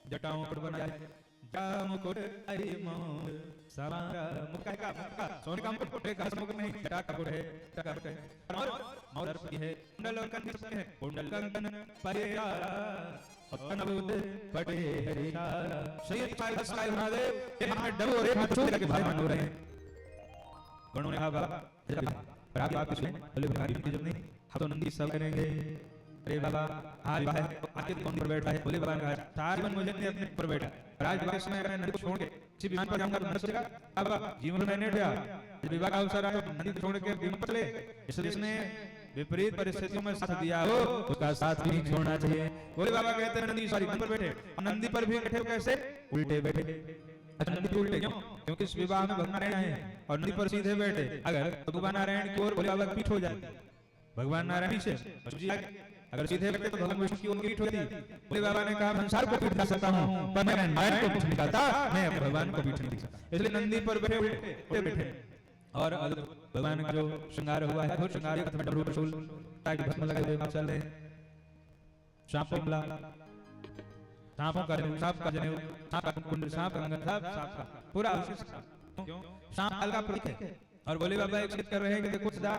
जटाओं पर बनाया जा मुकुट हरि मोर समारा मुक्का का सोने का मुकुट है का मुकुट नहीं जटा का मुकुट है जटा का मुकुट है और मोर पर है कुंडल कंकण है कुंडल कंकण परियारा अपना बुद्ध पटे हरियारा सैयद पाल हसाई महादेव के हाथ में डबो रेखा छोड़ के भाई हो रहे हैं गणों ने कहा आप कुछ नहीं बोले भाई की जब नहीं हम तो नंदी सब करेंगे अरे बाबा आज बाहर आके कौन पर बैठा है बोले बाबा ने कहा चार मन मुझे अपने पर बैठा राज विवाह समय मैं नदी को छोड़ के किसी विमान पर जाऊंगा तो नदी सोचेगा अब जीवन में नहीं गया जब विवाह का अवसर आया तो नदी को छोड़ के विमान पर चले इसलिए इसने विपरीत परिस्थितियों में साथ दिया हो उसका साथ भी छोड़ना चाहिए बोले बाबा कहते हैं नंदी सॉरी पर बैठे नंदी पर भी बैठे कैसे उल्टे बैठे नंदी पे उल्टे क्यों क्योंकि इस विवाह में भगवान नारायण है और नंदी पर सीधे बैठे अगर भगवान नारायण की ओर बोले बाबा पीठ हो जाए भगवान नारायण से अगर सीधे बैठे तो भगवान विष्णु की ओर पीठ होती बोले बाबा ने कहा संसार को पीठ दिखा सकता हूं पर मैं नारायण को पीठ नहीं दिखाता मैं भगवान को पीठ नहीं दिखा इसलिए नंदी पर बैठे उल्टे बैठे और भगवान का जो श्रृंगार हुआ है वो श्रृंगार का डमरू त्रिशूल ताकि भस्म लगा दे चल रहे सांपों का सांप का जनेऊ सांप का कुंडल सांप का कंगन सांप का पूरा क्यों सांप काल का प्रतीक है और बोले बाबा एक कर रहे हैं कि देखो सदा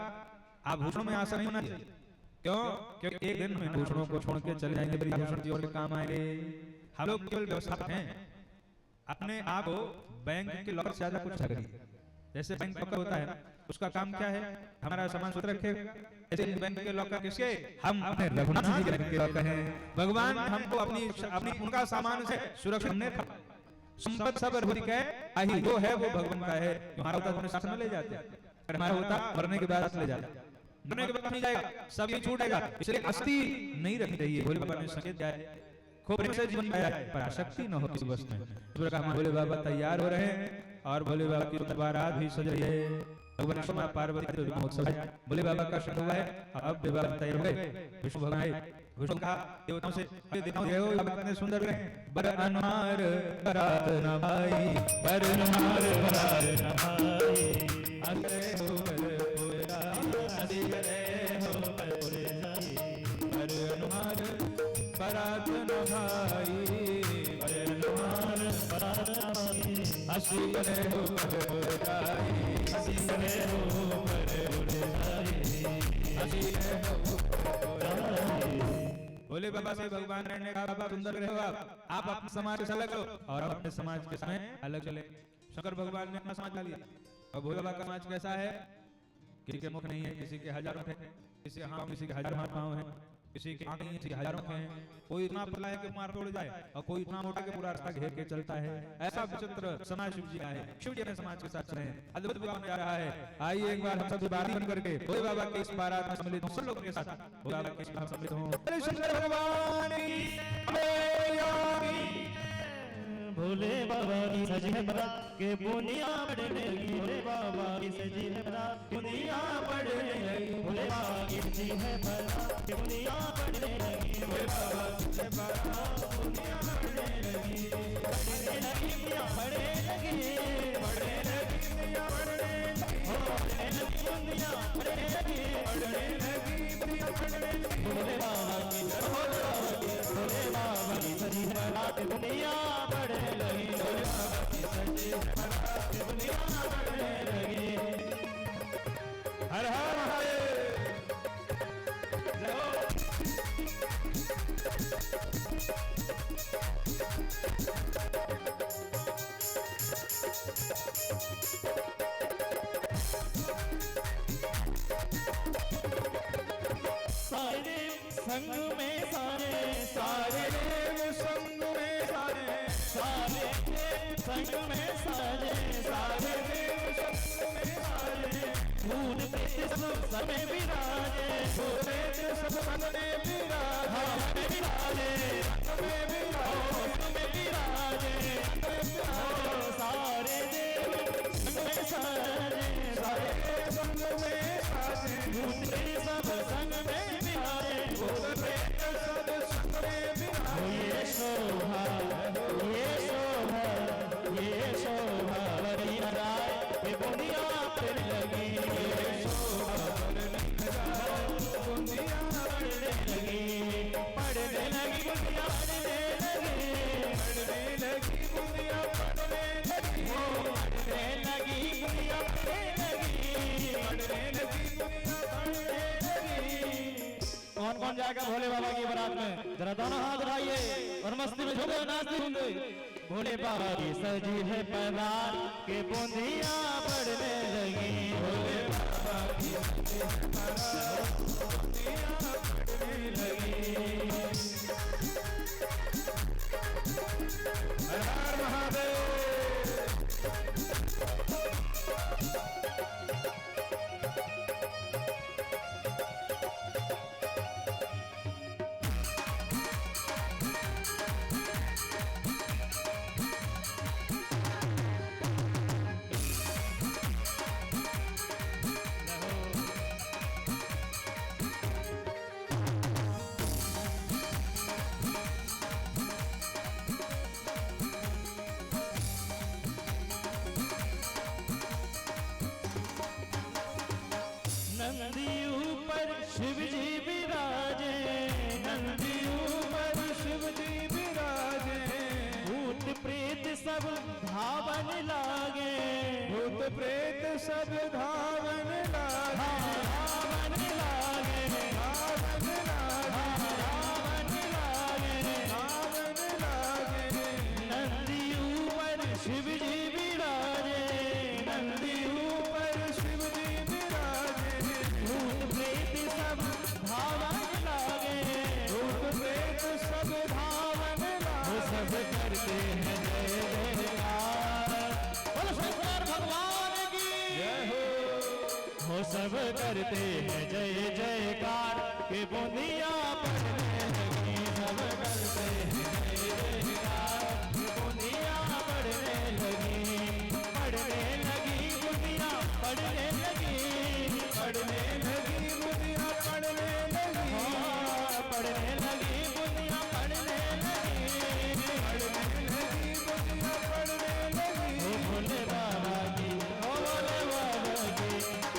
आभूषणों में आशा नहीं होना चाहिए क्यों क्योंकि एक दिन में आभूषणों को छोड़ के चले जाएंगे फिर आभूषण जीवन के काम आएंगे हम लोग केवल व्यवस्थापक हैं अपने आप को बैंक के लॉकर से ज्यादा कुछ करिए जैसे बैंक लॉकर होता है उसका काम क्या है हमारा सामान सुरक्षित रखे ऐसे बैंक के लॉकर किसके हम अपने रघुनाथ जी के बैंक के लॉकर हैं भगवान हमको अपनी उनका सामान से सुरक्षित ने संपत्ति सब अधिक है आही वो है वो भगवान का है हमारा होता तो साथ में ले जाते हैं हमारा होता मरने के बाद ले जाते मरने के बाद नहीं जाएगा सब ये छूटेगा इसलिए अस्थि नहीं रखनी चाहिए भोले बाबा ने संकेत दिया है खूब से जीवन पाया पर आसक्ति न हो किसी वस्तु में इस प्रकार भोले बाबा तैयार हो रहे हैं और भोले बाबा की बारात भी सज रही है भगवान शिव पार्वती महोत्सव है भोले बाबा का शुभ हुआ है अब विवाह तैयार हो गए विष्णु भगवान आए विष्णु कहा देवताओं से देखो कितने सुंदर रहे बर अनहार बरात न भाई बर अनहार बरात न भाई अरे हो पूरा हसी करे हो पूरा बर अनहार बरात न भाई बर अनहार बरात न भाई हसी करे हो पूरा हसी करे हो हसी करे हो बोले बाबा से भगवान ने कहा बाबा सुंदर रहे हो आप अपने समाज से अलग हो और अपने समाज के समय अलग चले शंकर भगवान ने अपना समाज ला लिया और भोले बाबा का समाज कैसा है किसी के मुख नहीं है किसी के हजारों थे किसी के हजारों हाथ पांव है किसी के आंखें नहीं हजारों के हैं कोई इतना पतला है कि मार तोड़ जाए और कोई इतना मोटा कि पूरा रास्ता घेर के चलता है ऐसा विचित्र समाज शिव जी है शिव जी ने समाज के साथ चले अद्भुत विवाह में आ रहा है आइए एक बार हम सब बारात बन करके भोले बाबा के इस बारात में सम्मिलित हो सब लोगों के साथ भोले बाबा के इस बारात में सम्मिलित हो शंकर भगवान की भोले बाबा की सजी है बरात के बुनिया बढ़ने लगी भोले बाबा की सजी है बरात बुनिया बढ़ने लगी भोले बाबा की सजी है बरात के बुनिया बढ़ने लगी भोले बाबा की बरात बुनिया बढ़ने लगी बढ़ने लगी बुनिया बढ़ने लगी बढ़ने लगी बुनिया बढ़ने लगी बढ़ने लगी बुनिया बढ़ने लगी बढ़ने लगी बुनिया बढ़ने लगी भोले बाबा की भोले बाबा की सजी है बरात बुनिया बढ़ने लगी भोले बाबा की सजी है बरात बुनिया बढ़ने लगी हर हर महादेव सारे संग में सारे सारे संग में सारे सारे संग में सारे सारे संग में सारे भूत प्रेत सब समय विराजे भूत प्रेत सब समय विराजे समय विराजे सारे देव संग में सारे सारे संग में सारे भूत प्रेत सब संग में विराजे भूत प्रेत सब संग में विराजे ये शोभा ये शोभा बड़ी राय ये बुनिया पर लगी ये शोभा बुनिया पड़ने लगी बुनिया पड़ने लगी बुनिया पड़ने लगी बुनिया पड़ने लगी, पड़ने लगी बुनिया पड़ने लगी, पड़ने लगी बुनिया पड़ने लगी। कौन कौन जाएगा भोले बाबा की बारात में? जरा दोनों हाथ उठाइए और मस्ती में झूमे नाचते होंगे। भोले बाबा की सजी है बारात के बूंदिया पड़ने लगी, भोले बाबा की सजी है बारात बुनिया पड़ने लगी। हर हर महादेव। नंदी ऊपर शिव जी विराजे, नंदी ऊपर शिव जी विराजे, भूत प्रेत सब धावन लागे, भूत प्रेत सब धावन लागे, धावन लागे, धावन लागे, धावन लागे। धावन लागे। नंदी ऊपर शिव जी विराजे, नंदी ऊपर शिव जी विराजे, भूत प्रेत सब धावन लागे, भूत प्रेत सब धावन वो सब लागे। करते हैं जय जयकार, बोलो शंकर भगवान की जय हो। वो सब करते हैं जय जयकार के बूंदिया पड़ने लगी, सब करते हैं जय जयकार के बूंदिया पड़ने लगी, पड़ने लगी बूंदिया पड़ने लगी, पड़ने लगी बुनिया पड़ने लगी, हाँ, पड़ने लगी बूंदिया पड़ने लगी, पड़ने लगी बुनिया पड़ने लगी। ओ भोले बाबा की, ओ भोले बाबा की,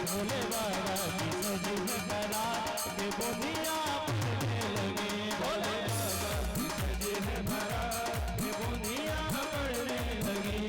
भोले बाबा की सजी है बारात के बूंदिया पड़ने लगी, भोले बाबा की सजी है बारात के बूंदिया पड़ने लगी।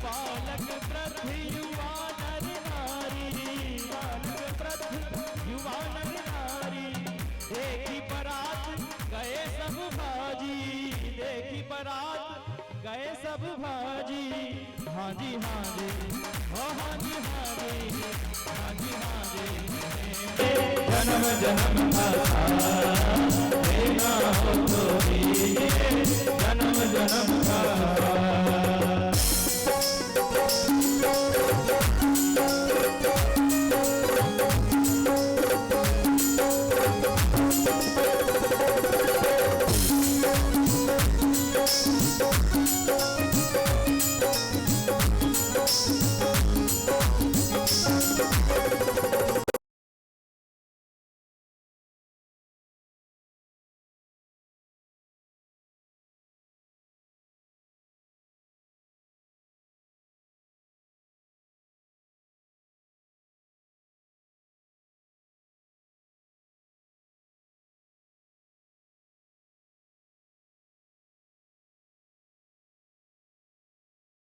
बालक वृद्ध युवा नर नारी, बालक वृद्ध युवा नर नारी, देखी बारात गए सब भाजी, देखी बारात गए सब भाजी। हाँ जी हाँ जी, ओ हाँ जी हाँ जी, हाँ जी हाँ जी। जन्म जन्म का साथ देना हो तो दीजिए, जन्म जन्म